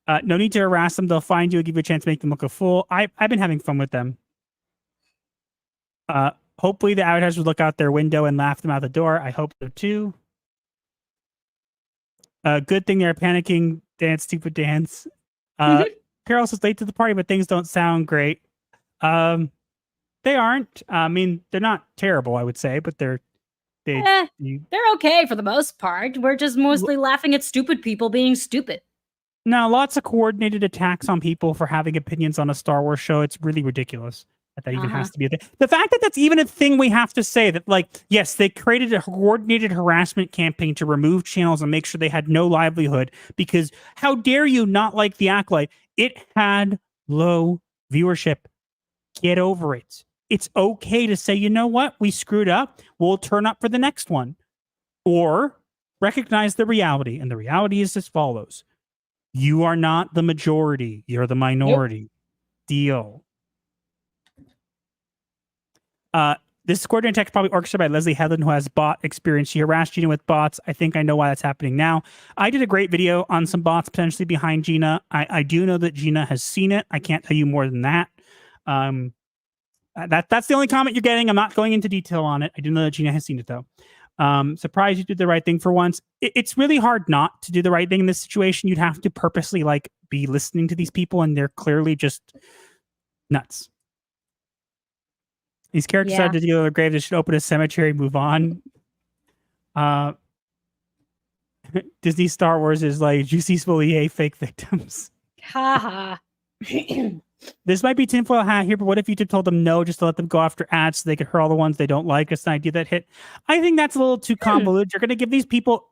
No need to harass them. They'll find you and give you a chance to make them look a fool. I've been having fun with them. Hopefully the advertisers will look out their window and laugh them out the door. I hope so too. Good thing they're panicking. Dance, stupid dance. Carol says late to the party, but things don't sound great. They aren't. I mean, they're not terrible, I would say, but they're okay for the most part. We're just mostly laughing at stupid people being stupid. Now, lots of coordinated attacks on people for having opinions on a Star Wars show. It's really ridiculous that even has to be a thing. The fact that that's even a thing we have to say that, like, yes, they created a coordinated harassment campaign to remove channels and make sure they had no livelihood because how dare you not like The Acolyte? It had low viewership. Get over it. It's okay to say, you know what? We screwed up. We'll turn up for the next one. Or recognize the reality. And the reality is as follows. You are not the majority. You're the minority. Yep. Deal. This coordinated attack is probably orchestrated by Leslie Hedlund, who has bot experience. She harassed Gina with bots. I think I know why that's happening now. I did a great video on some bots potentially behind Gina. I do know that Gina has seen it. I can't tell you more than that. That's the only comment you're getting. I'm not going into detail on it. I do know that Gina has seen it, though. Surprised you did the right thing for once. It's really hard not to do the right thing in this situation. You'd have to purposely like be listening to these people, and they're clearly just nuts. These characters are to deal with their graves. They should open a cemetery, move on. Disney Star Wars is like juicy Spolier fake victims. Haha. This might be tinfoil hat here, but what if YouTube told them no, just to let them go after ads so they could hurl the ones they don't like? It's an idea that hit. I think that's a little too convoluted. You're going to give these people,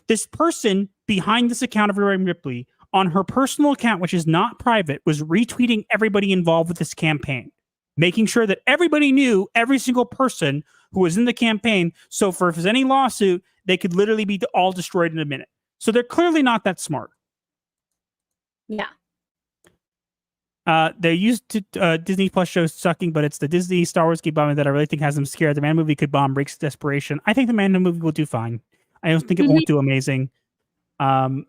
this person behind this account of Ripley on her personal account, which is not private, was retweeting everybody involved with this campaign, making sure that everybody knew every single person who was in the campaign. So if there's any lawsuit, they could literally be all destroyed in a minute. So they're clearly not that smart. Yeah. They're used to Disney Plus shows sucking, but it's the Disney Star Wars keep bombing that I really think has them scared. The Man movie could bomb, breaks desperation. I think the Man movie will do fine. I don't think it won't do amazing. Didn't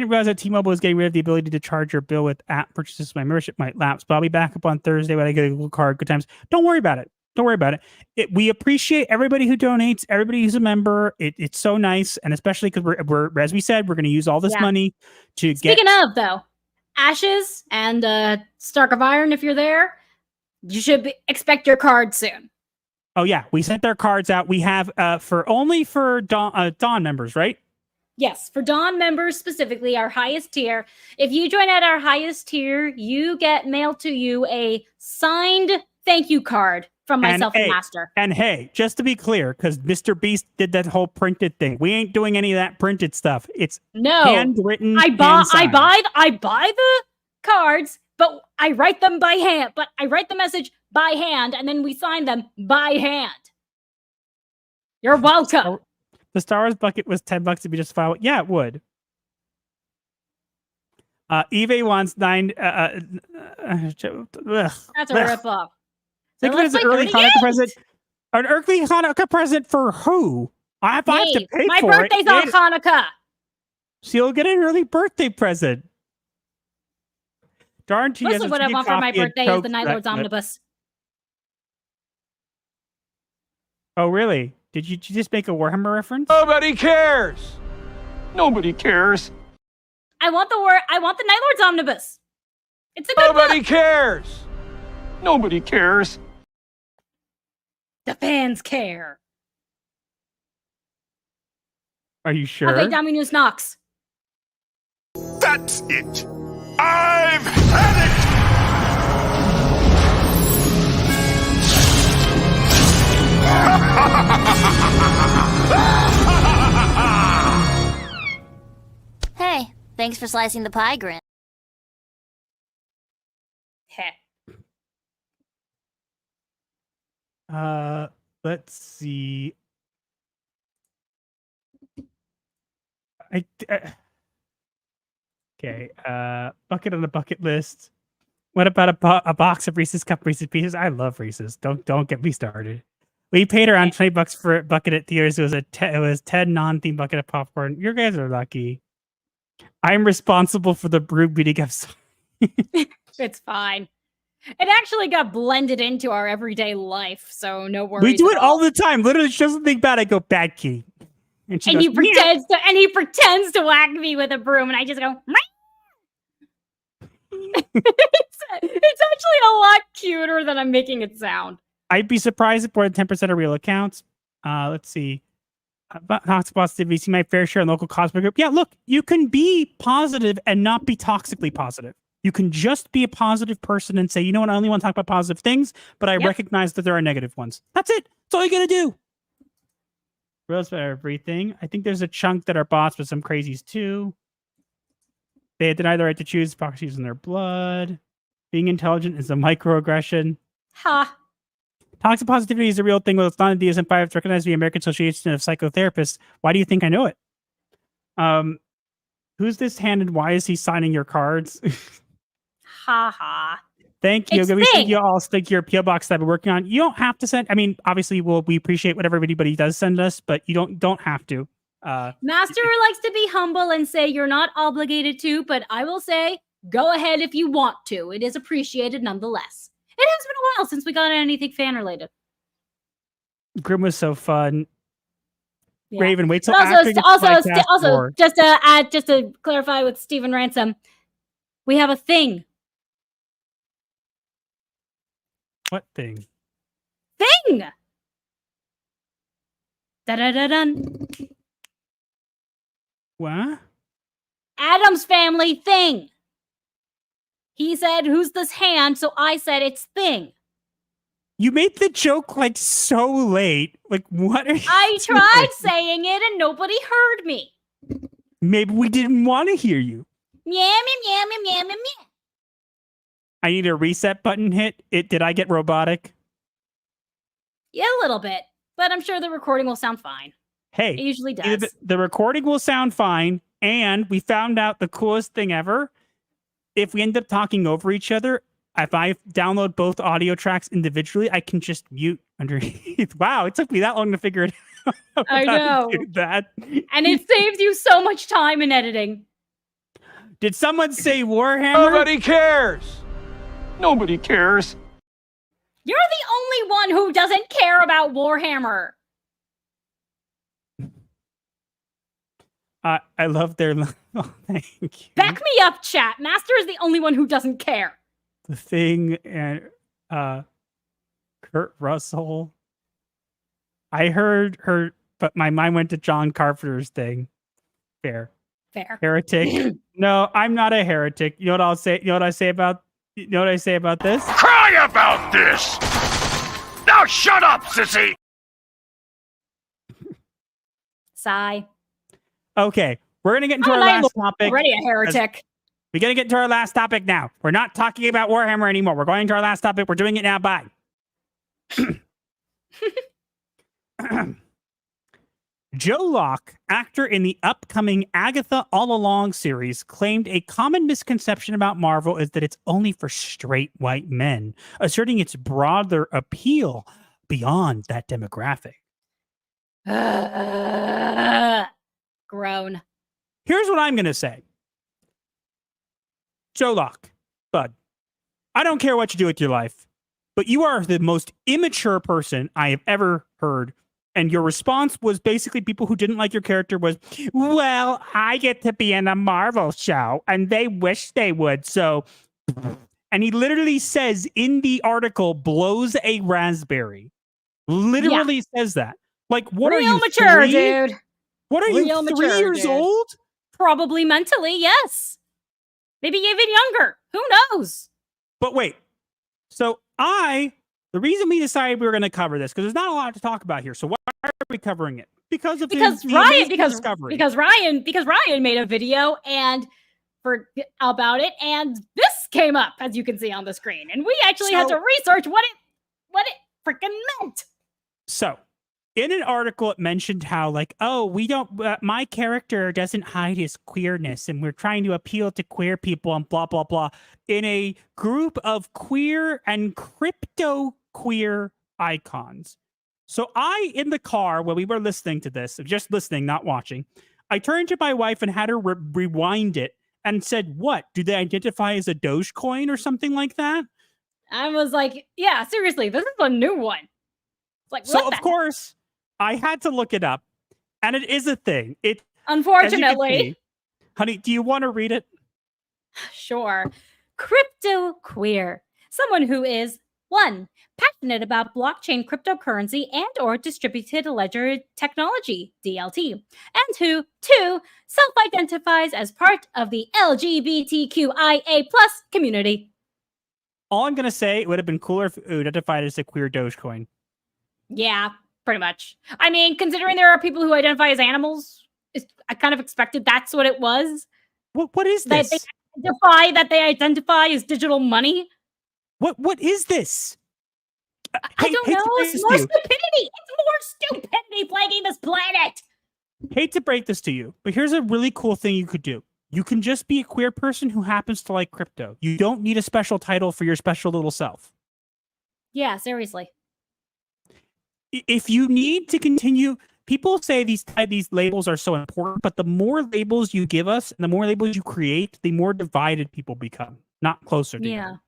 realize that T-Mobile is getting rid of the ability to charge your bill with app purchases. My membership might lapse, but I'll be back up on Thursday when I get a Google card. Good times. Don't worry about it. Don't worry about it. We appreciate everybody who donates, everybody who's a member. It's so nice, and especially because we're as we said, we're going to use all this money to get. Speaking of, though. Ashes and Stark of Iron, if you're there, you should expect your card soon. Oh yeah, we sent their cards out. We have for Dawn members, right? Yes, for Dawn members specifically, our highest tier. If you join at our highest tier, you get mailed to you a signed thank you card from myself and Master. And hey, just to be clear, because Mr. Beast did that whole printed thing, we ain't doing any of that printed stuff. It's handwritten. I buy the cards, but I write them by hand. But I write the message by hand, and then we sign them by hand. You're welcome. The Star Wars bucket was $10 if you just file it. Yeah, it would. Eve wants 9. That's a ripoff. Think of it as an early Hanukkah present. An early Hanukkah present for who? If I have to pay My for it. birthday's on Hanukkah. So you'll get an early birthday present. Darn, Mostly what I want for my birthday is the Night Lord's Omnibus. Oh, really? Did you just make a Warhammer reference? Nobody cares. Nobody cares. I want the Night Lord's Omnibus. It's a good Nobody book. cares. Nobody cares. The fans care. Are you sure? Ave Dominus Nox. That's it. I've had it! Hey, thanks for slicing the pie, Grin. Heh. Let's see. Okay. Bucket on the bucket list. What about a box of Reese's Cup Reese's Pieces? I love Reese's. Don't get me started. We paid around $20 for a bucket at Theaters. It was 10 non-themed bucket of popcorn. You guys are lucky. I'm responsible for the brew beating up. It's fine. It actually got blended into our everyday life, so no worries. We do it all the time. Literally, she doesn't think bad. I go, bad key. And he pretends to whack me with a broom, and I just go. It's actually a lot cuter than I'm making it sound. I'd be surprised if more than 10% of real accounts. Let's see. Hotspots, did we see my fair share in local cosplay group? Yeah, look, you can be positive and not be toxically positive. You can just be a positive person and say, you know what, I only want to talk about positive things, but I recognize that there are negative ones. That's it. That's all you gotta do. Realize about everything. I think there's a chunk that are bots, but some crazies too. They deny the right to choose proxies in their blood. Being intelligent is a microaggression. Ha. Toxic positivity is a real thing. Well, it's not in DSM-5. It's recognized by the American Association of Psychotherapists. Why do you think I know it? Who's this hand and why is he signing your cards? Ha ha. Thank you. It's We Thing. send you all stick your PO box that I've been working on. You don't have to send. I mean, obviously, we appreciate whatever anybody does send us, but you don't have to. Master likes to be humble and say you're not obligated to, but I will say go ahead if you want to. It is appreciated nonetheless. It has been a while since we got anything fan related. Grim was so fun. Yeah. Raven, wait till But after the podcast also, war. just to clarify with Stephen Ransom, we have a thing. What thing? Thing. Da-da-da-dun. What? Adam's family thing. He said, "Who's this hand?" So I said, "It's Thing." You made the joke like so late. Like, what are you I tried doing? saying it and nobody heard me. Maybe we didn't want to hear you. Meow, meow, meow, meow, meow, meow. I need a reset button hit. Did I get robotic? Yeah, a little bit, but I'm sure the recording will sound fine. Hey, It usually either does. the recording will sound fine, and we found out the coolest thing ever. If we end up talking over each other, if I download both audio tracks individually, I can just mute underneath. Wow, it took me that long to figure it out. I how to know. do that. And it saves you so much time in editing. Did someone say Warhammer? Nobody cares. Nobody cares. You're the only one who doesn't care about Warhammer. I love their. Oh, thank you. Back me up, chat. Master is the only one who doesn't care. The Thing and Kurt Russell. I heard her, but my mind went to John Carpenter's thing. Fair. Heretic. No, I'm not a heretic. You know what I'll say? You know what I say about? You know what I say about this? Cry about this! Now shut up, sissy! Sigh. Okay, we're gonna get into our I'm last topic. already a heretic. We're gonna get into our last topic now. We're not talking about Warhammer anymore. We're going to our last topic. We're doing it now. Bye. Joe Locke, actor in the upcoming Agatha All Along series, claimed a common misconception about Marvel is that it's only for straight white men, asserting its broader appeal beyond that demographic. Groan. Here's what I'm going to say. Joe Locke, bud, I don't care what you do with your life, but you are the most immature person I have ever heard. And your response was basically people who didn't like your character was, well, I get to be in a Marvel show and they wish they would. So, and he literally says in the article, blows a raspberry. Literally says that. Like, what Real are you, mature, 3? dude. What are Real you, 3 mature, years dude. old? Probably mentally, yes. Maybe even younger. Who knows? But wait. So the reason we decided we were going to cover this, because there's not a lot to talk about here. So why are we covering it? Because Ryan made a video about it, and this came up, as you can see on the screen, and we actually had to research what it freaking meant. So, in an article, it mentioned how, like, my character doesn't hide his queerness, and we're trying to appeal to queer people and blah, blah, blah, in a group of queer and crypto queer icons. So in the car, when we were listening to this, just listening, not watching, I turned to my wife and had her rewind it and said, what? Do they identify as a Dogecoin or something like that? I was like, yeah, seriously, this is a new one. It's like, so, of course, I had to look it up, and it is a thing. Unfortunately. Honey, do you want to read it? Sure. Crypto queer. Someone who is 1. Passionate about blockchain cryptocurrency and or distributed ledger technology, DLT. And who, 2, self-identifies as part of the LGBTQIA+ community. All I'm going to say, it would have been cooler if it identified as a queer Dogecoin. Yeah, pretty much. I mean, considering there are people who identify as animals, I kind of expected that's what it was. What is this? That they identify as digital money. What is this? I don't know. It's more stupidity. It's more stupidity plaguing this planet. Hate to break this to you, but here's a really cool thing you could do. You can just be a queer person who happens to like crypto. You don't need a special title for your special little self. Yeah, seriously. If you need to continue, people say these labels are so important, but the more labels you give us and the more labels you create, the more divided people become, not closer to you.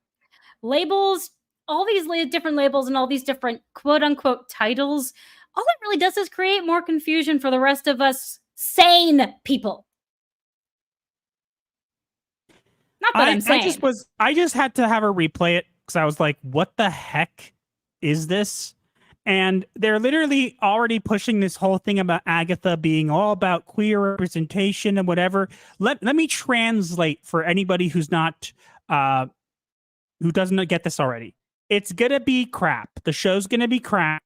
Labels, all these different labels and all these different quote-unquote titles, all it really does is create more confusion for the rest of us sane people. Not that I'm sane. I just had to have her replay it because I was like, what the heck is this? And they're literally already pushing this whole thing about Agatha being all about queer representation and whatever. Let me translate for anybody who's not, who doesn't get this already. It's going to be crap. The show's going to be crap.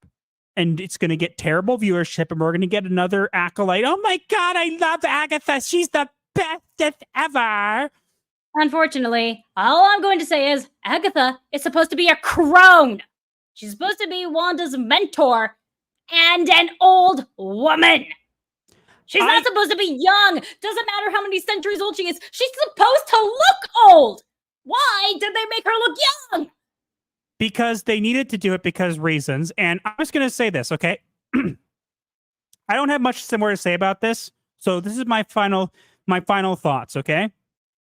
And it's going to get terrible viewership. And we're going to get another acolyte. Oh my God, I love Agatha. She's the bestest ever. Unfortunately, all I'm going to say is Agatha is supposed to be a crone. She's supposed to be Wanda's mentor and an old woman. She's not supposed to be young. Doesn't matter how many centuries old she is. She's supposed to look old. Why did they make her look young? Because they needed to do it because reasons. And I'm just going to say this, okay? I don't have much more to say about this. So this is my final thoughts, okay?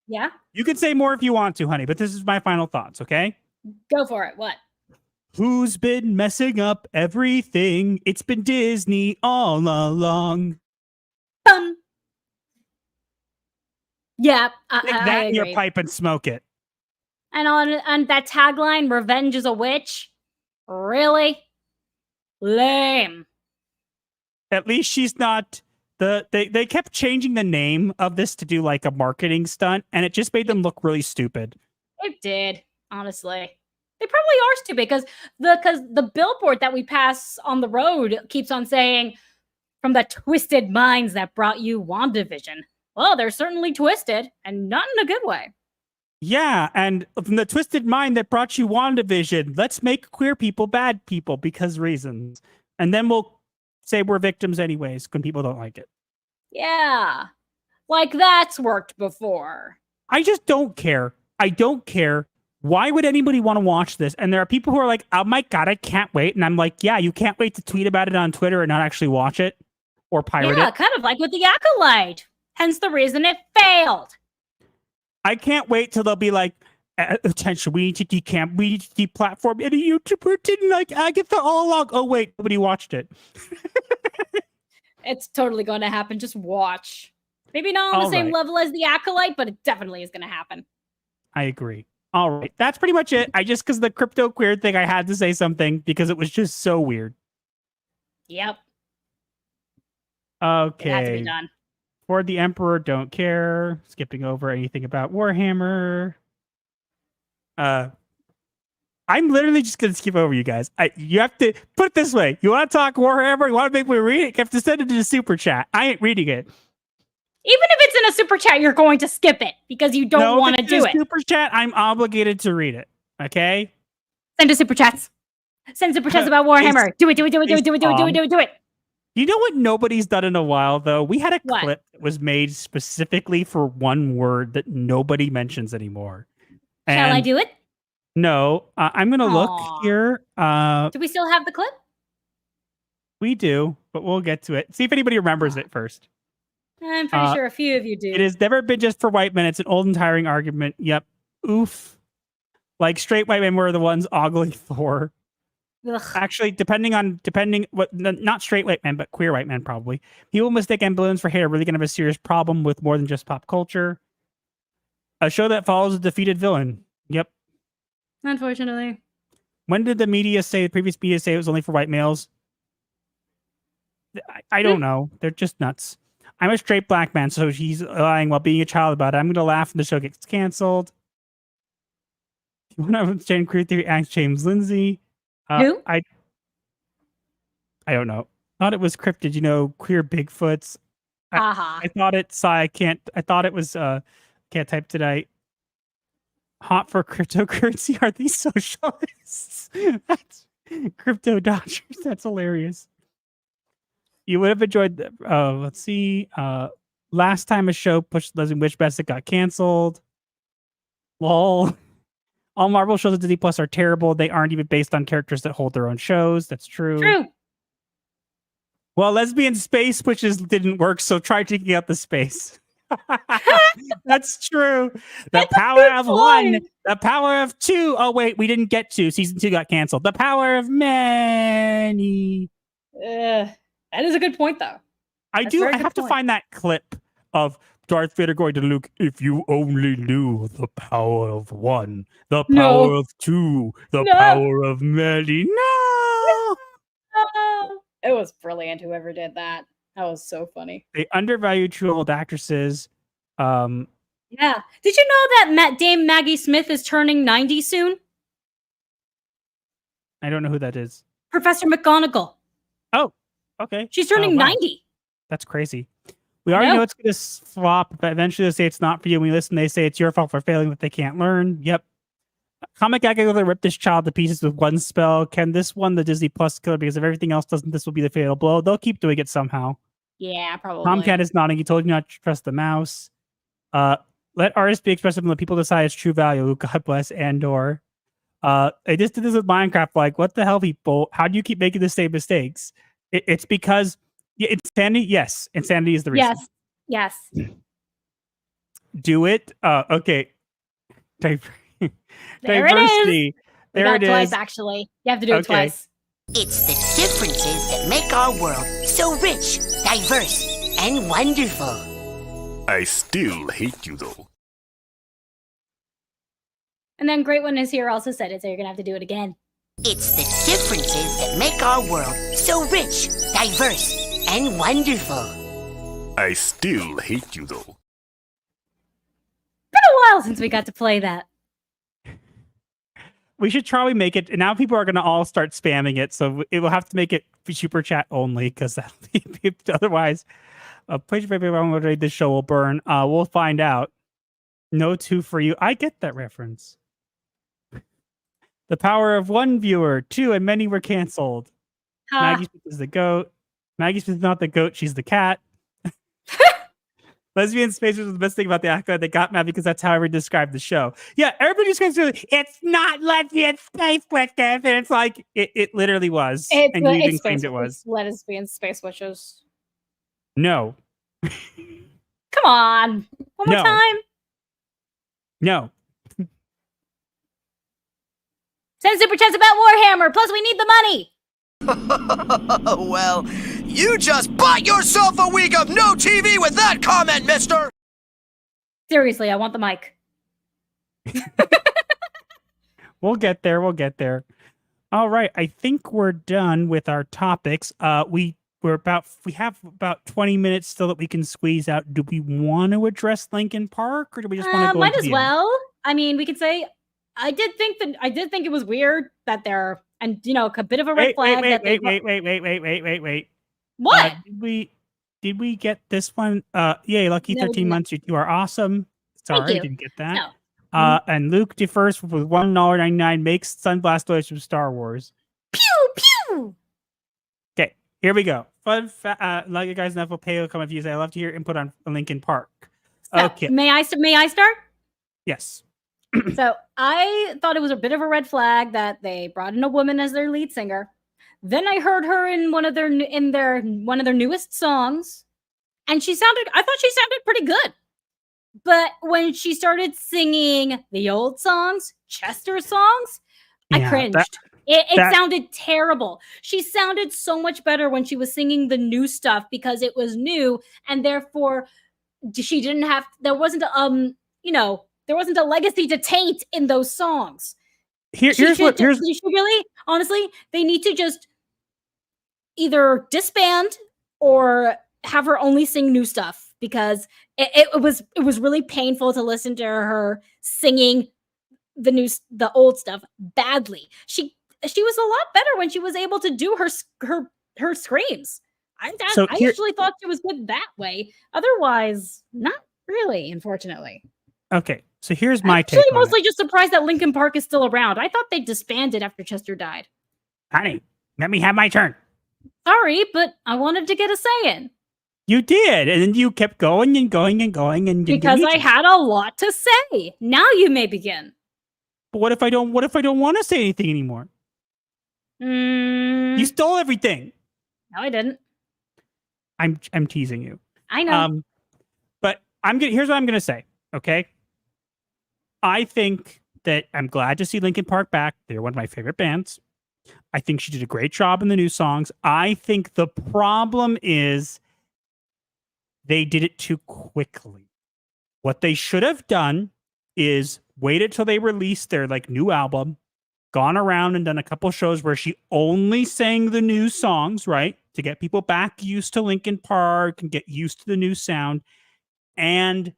Yeah? You can say more if you want to, honey, but this is my final thoughts, okay? Go for it. What? Who's been messing up everything? It's been Disney all along. Yeah, Stick that in your pipe and smoke it. And on that tagline, "Revenge is a witch." Really? Lame. At least she's not they kept changing the name of this to do like a marketing stunt, and it just made them look really stupid. It did, honestly. They probably are stupid because the billboard that we pass on the road keeps on saying, "From the twisted minds that brought you WandaVision." Well, they're certainly twisted, and not in a good way. Yeah, and from the twisted mind that brought you WandaVision, let's make queer people bad people because reasons. And then we'll say we're victims anyways when people don't like it. Yeah. Like that's worked before. I just don't care. I don't care. Why would anybody want to watch this? And there are people who are like, oh my God, I can't wait. And I'm like, yeah, you can't wait to tweet about it on Twitter and not actually watch it or pirate Yeah, it. kind of like with the Acolyte. Hence the reason it failed. I can't wait till they'll be like, attention, we need to decamp, we need to deplatform any YouTuber didn't like Agatha All Along. Oh wait, nobody watched it. It's totally going to happen. Just watch. Maybe not on the same level as the Acolyte, but it definitely is going to happen. I agree. All right. That's pretty much it. I just, because the crypto queer thing, I had to say something because it was just so weird. Yep. Okay. It had to be done. For the Emperor, don't care. Skipping over anything about Warhammer. I'm literally just going to skip over you guys. You have to put it this way. You want to talk Warhammer? You want to make me read it? You have to send it to the super chat. I ain't reading it. Even if it's in a super chat, you're going to skip it because you don't want to do it. Super chat, I'm obligated to read it. Okay? Send us super chats. Send super chats about Warhammer. Do it. Do it. You know what nobody's done in a while, though? We had a clip that was made specifically for one word that nobody mentions anymore. Shall I do it? No. I'm going to look here. Do we still have the clip? We do, but we'll get to it. See if anybody remembers it first. I'm pretty sure a few of you do. It has never been just for white men. It's an old and tiring argument. Yep. Oof. Like straight white men were the ones ogling Thor. Ugh. Actually, not straight white men, but queer white men probably. People mistake balloons for hate are really going to have a serious problem with more than just pop culture. A show that follows a defeated villain. Yep. Unfortunately. When did the previous media say it was only for white males? I don't know. They're just nuts. I'm a straight black man, so he's lying while being a child about it. I'm going to laugh when the show gets canceled. If you want to understand queer theory, ask James Lindsay. Who? I don't know. Thought it was cryptid, queer Bigfoots. I thought I thought it was can't type tonight. Hot for cryptocurrency. Are these socialists? That's crypto dodgers. That's hilarious. You would have enjoyed let's see. Last time a show pushed Leslie Witch Best, it got canceled. Lol. All Marvel shows at Disney Plus are terrible. They aren't even based on characters that hold their own shows. That's true. True. Well, lesbian space switches didn't work, so try taking out the space. That's true. The power of one, the power of two. Oh, wait, we didn't get to. Season 2 got canceled. The power of many. That is a good point, though. I have to find that clip of Darth Vader going to Luke, if you only knew the power of one, the power of two, the power of many. No! It was brilliant, whoever did that. That was so funny. They undervalue true old actresses. Yeah. Did you know that Dame Maggie Smith is turning 90 soon? I don't know who that is. Professor McGonagall. Oh, okay. She's turning 90. That's crazy. We already know it's going to flop, but eventually they say it's not for you. When we listen, they say it's your fault for failing that they can't learn. Yep. Comic Agatha will rip this child to pieces with one spell. Can this one, the Disney Plus killer, because if everything else doesn't, this will be the fatal blow. They'll keep doing it somehow. Yeah, probably. Tomcat is nodding. He told you not to trust the mouse. Let artists be expressive and let people decide its true value. God bless Andor. I just did this with Minecraft. Like, what the hell, people? How do you keep making the same mistakes? It's because insanity. Yes, insanity is the reason. Yes. Do it. Okay. There Diversity. It is. There it is. Twice, actually. You have to do it twice. It's the differences that make our world so rich, diverse, and wonderful. I still hate you, though. And then Great One is here also said it, so you're going to have to do it again. It's the differences that make our world so rich, diverse, and wonderful. I still hate you, though. Been a while since we got to play that. We should probably make it. And now people are going to all start spamming it. So it will have to make it super chat only because otherwise, please read this show will burn. We'll find out. No two for you. I get that reference. The power of one viewer, two, and many were canceled. Maggie is the goat. Maggie Smith's not the goat, she's the cat. Lesbian space was the best thing about the accolade. They got mad because that's how I would describe the show. Yeah, everybody just goes, it's not lesbian space witches. And it's like, it literally was. And you even claimed it was. Lesbian space witches. No. Come on. One more time. No. Send super chats about Warhammer. Plus, we need the money. Well, you just bought yourself a week of no TV with that comment, mister! Seriously, I want the mic. We'll get there. We'll get there. All right. I think we're done with our topics. We have about 20 minutes still that we can squeeze out. Do we want to address Linkin Park, or do we just want to go might into as well. I mean, we could say I did think it was weird that they're, and a bit of a red flag. Wait. What? Did we get this one? Yay, Lucky 13 months. You are awesome. Sorry, I didn't get that. No. And Luke defers with $1.99 makes Sunblast noise from Star Wars. Pew pew. Okay, here we go. Fun like you guys enough will pay comment views. I love to hear input on Linkin Park. Okay. May I start? Yes. So I thought it was a bit of a red flag that they brought in a woman as their lead singer. Then I heard her in one of their newest songs, and I thought she sounded pretty good. But when she started singing the old songs, Chester songs, I cringed. It sounded terrible. She sounded so much better when she was singing the new stuff because it was new, and therefore she didn't have. There wasn't there wasn't a legacy to taint in those songs. Here's really, honestly, they need to just either disband or have her only sing new stuff, because it was really painful to listen to her singing the old stuff badly. She was a lot better when she was able to do her screams. I usually thought she was good that way. Otherwise, not really, unfortunately. Okay, so here's my take. I'm mostly just surprised that Linkin Park is still around. I thought they disbanded after Chester died. Honey, let me have my turn. Sorry, but I wanted to get a say in. You did, and then you kept going and going and going and because I had a lot to say. Now you may begin. But what if I don't want to say anything anymore? You stole everything. No, I didn't. I'm teasing you. I know. But here's what I'm gonna say. Okay. I think that I'm glad to see Linkin Park back. They're one of my favorite bands. I think she did a great job in the new songs. I think the problem is they did it too quickly. What they should have done is waited till they released their new album, gone around and done a couple shows where she only sang the new songs, right? To get people back used to Linkin Park and get used to the new sound, and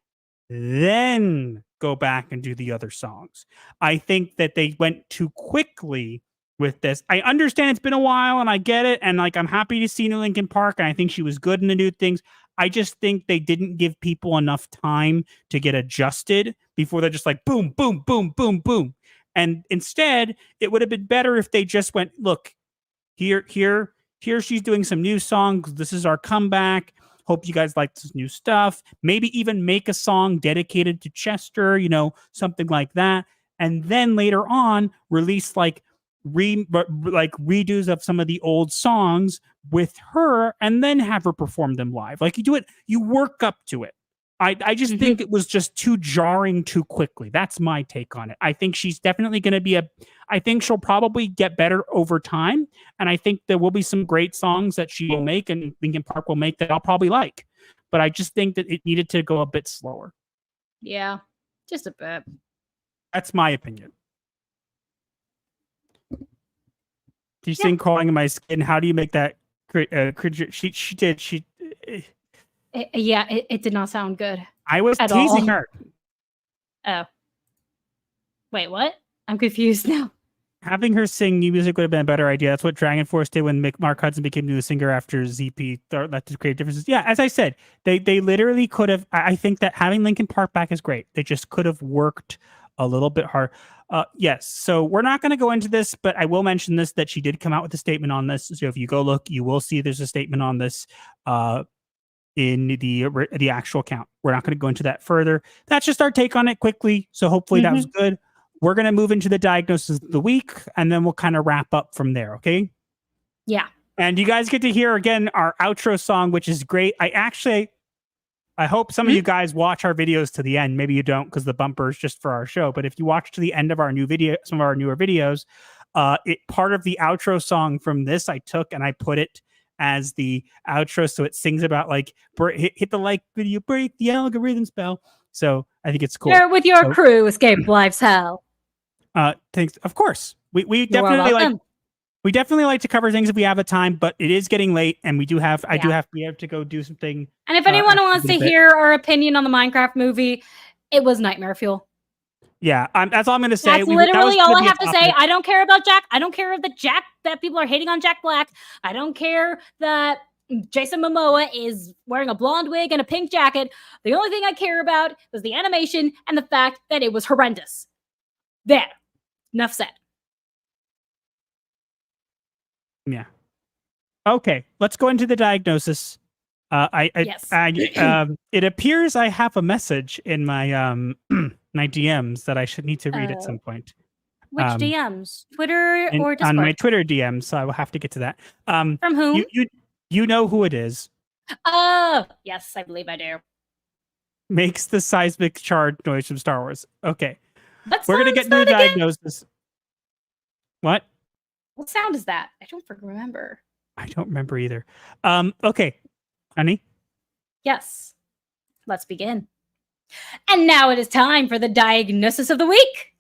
then go back and do the other songs. I think that they went too quickly with this. I understand it's been a while and I get it. And I'm happy to see new Linkin Park. And I think she was good in the new things. I just think they didn't give people enough time to get adjusted before they're just boom, boom, boom, boom, boom. And instead, it would have been better if they just went, look, here, she's doing some new songs. This is our comeback. Hope you guys like this new stuff. Maybe even make a song dedicated to Chester, something like that. And then later on, release redos of some of the old songs with her, and then have her perform them live. You do it, you work up to it. I just think it was just too jarring too quickly. That's my take on it. I think she's definitely going to be I think she'll probably get better over time. And I think there will be some great songs that she will make and Linkin Park will make that I'll probably like. But I just think that it needed to go a bit slower. Yeah, just a bit. That's my opinion. Do you sing Crawling in My Skin? How do you make that? She did. It did not sound good. I was teasing her. Oh. Wait, what? I'm confused now. Having her sing new music would have been a better idea. That's what Dragon Force did when Mark Hudson became the singer after ZP left to create differences. Yeah, as I said, they literally could have. I think that having Linkin Park back is great. They just could have worked a little bit hard. Yes. So we're not going to go into this, but I will mention this, that she did come out with a statement on this. So if you go look, you will see there's a statement on this in the actual account. We're not going to go into that further. That's just our take on it quickly. So hopefully that was good. We're going to move into the diagnosis of the week, and then we'll kind of wrap up from there. Okay. Yeah. And you guys get to hear again our outro song, which is great. I hope some of you guys watch our videos to the end. Maybe you don't, because the bumper is just for our show. But if you watch to the end of our new video, some of our newer videos, part of the outro song from this I took and I put it as the outro, so it sings about like hit the like video, break the algorithm spell. So I think it's cool. Share with your crew, escape life's hell. Thanks. Of course, we definitely like to cover things if we have a time, but it is getting late, and we have to go do something. And if anyone wants to hear our opinion on the Minecraft movie, it was nightmare fuel. Yeah, that's all I'm going to say. That's literally all I have to say. I don't care about Jack. I don't care that people are hating on Jack Black. I don't care that Jason Momoa is wearing a blonde wig and a pink jacket. The only thing I care about was the animation and the fact that it was horrendous. There. Enough said. Yeah. Okay, let's go into the diagnosis. It appears I have a message in my my DMs that I should need to read at some point. Which DMs? Twitter or Discord? On my Twitter DMs, so I will have to get to that. From whom? You know who it is. Oh, yes, I believe I do. Makes the seismic charge noise from Star Wars. Okay. We're going to get into the diagnosis. What? What sound is that? I don't remember. I don't remember either. Okay, honey. Yes. Let's begin. And now it is time for the diagnosis of the week,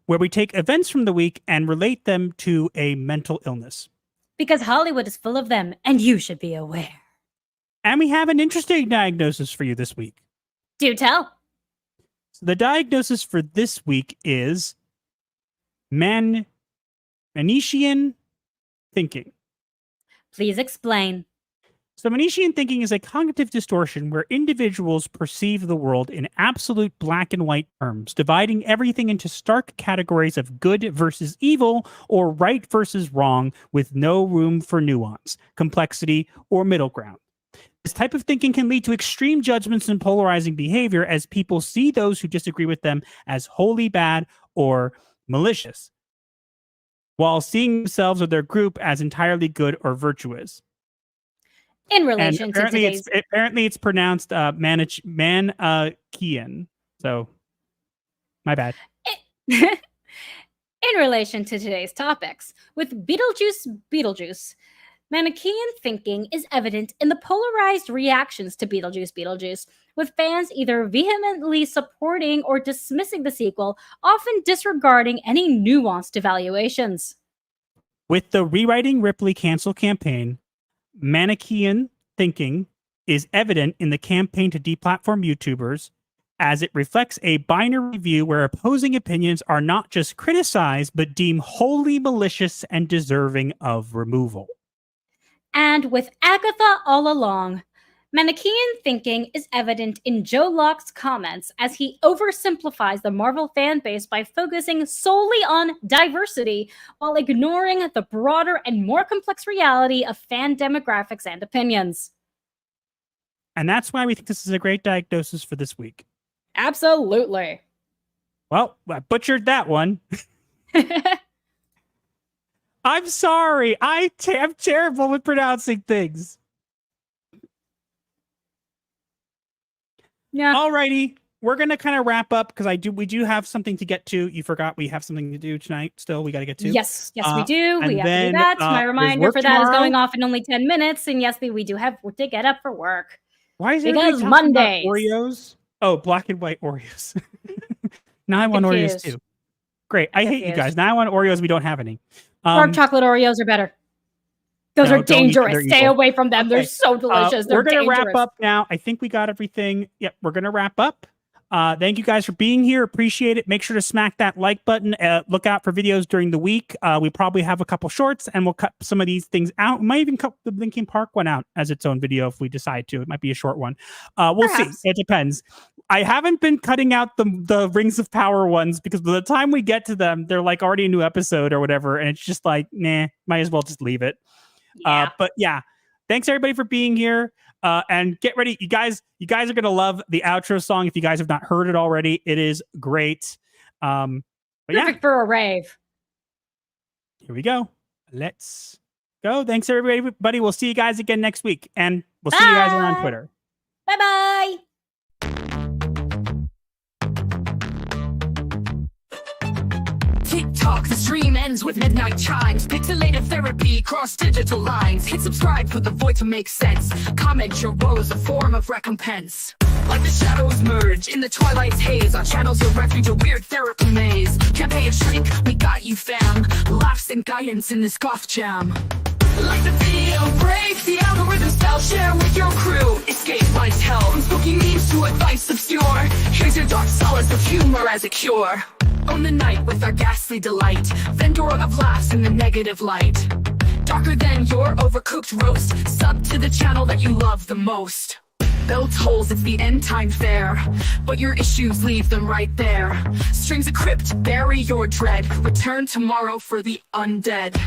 where we take events from the week and relate them to a mental illness. Because Hollywood is full of them, and you should be aware. And we have an interesting diagnosis for you this week. Do tell. So the diagnosis for this week is Manichean thinking. Please explain. So Manichean thinking is a cognitive distortion where individuals perceive the world in absolute black and white terms, dividing everything into stark categories of good versus evil or right versus wrong, with no room for nuance, complexity, or middle ground. This type of thinking can lead to extreme judgments and polarizing behavior, as people see those who disagree with them as wholly bad or malicious, while seeing themselves or their group as entirely good or virtuous. In relation to today's... Apparently it's pronounced Manichean. So, my bad. In relation to today's topics, with Beetlejuice, Manichean thinking is evident in the polarized reactions to Beetlejuice, with fans either vehemently supporting or dismissing the sequel, often disregarding any nuanced evaluations. With the Rewriting Ripley cancel campaign, Manichean thinking is evident in the campaign to deplatform YouTubers, as it reflects a binary view where opposing opinions are not just criticized, but deemed wholly malicious and deserving of removal. And with Agatha All Along, Manichean thinking is evident in Joe Locke's comments, as he oversimplifies the Marvel fan base by focusing solely on diversity while ignoring the broader and more complex reality of fan demographics and opinions. And that's why we think this is a great diagnosis for this week. Absolutely. Well, I butchered that one. I'm sorry. I'm terrible with pronouncing things. Yeah. Alrighty, we're gonna kind of wrap up because we do have something to get to. You forgot we have something to do tonight. Still, we got to get to. Yes, we do. We have to do that. My reminder for that is going off in only 10 minutes. And yes, we do have to get up for work. Why is it because Mondays? Oreos? Oh, black and white Oreos. Now I want Oreos too. Great. I hate you guys. Now I want Oreos. We don't have any. Dark chocolate Oreos are better. Those are dangerous. Stay away from them. Okay. They're so delicious. We're going to wrap up now. I think we got everything. Yep, we're going to wrap up. Thank you guys for being here. Appreciate it. Make sure to smack that like button. Look out for videos during the week. We probably have a couple shorts, and we'll cut some of these things out. We might even cut the Linkin Park one out as its own video if we decide to. It might be a short one. We'll Perhaps. see. It depends. I haven't been cutting out the Rings of Power ones because by the time we get to them, they're like already a new episode or whatever, and it's just like, nah, might as well just leave it. Yeah. But yeah, thanks everybody for being here. And get ready, you guys are gonna love the outro song if you guys have not heard it already. It is great. But Perfect for a rave. Here we go. Let's go. Thanks everybody. We'll see you guys again next week, and we'll see you guys on Twitter. Bye-bye. TikTok, the stream ends with midnight chimes. Pixelated therapy, cross digital lines. Hit subscribe for the void to make sense. Comment your woes, a form of recompense. Like the shadows merge in the twilight's haze. Our channel's your refuge, a weird therapy maze. Can't pay a shrink, we got you fam. Laughs and guidance in this goth jam. Like the video break, the algorithm style, share with your crew. Escape life's hell, from spooky memes to advice obscure. Here's your dark solace of humor as a cure. Own the night with our ghastly delight. Vendor of laughs in the negative light. Darker than your overcooked roast. Sub to the channel that you love the most. Bell tolls, it's the end time fair. But your issues, leave them right there. Strings of crypt, bury your dread. Return tomorrow for the undead.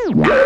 Yeah!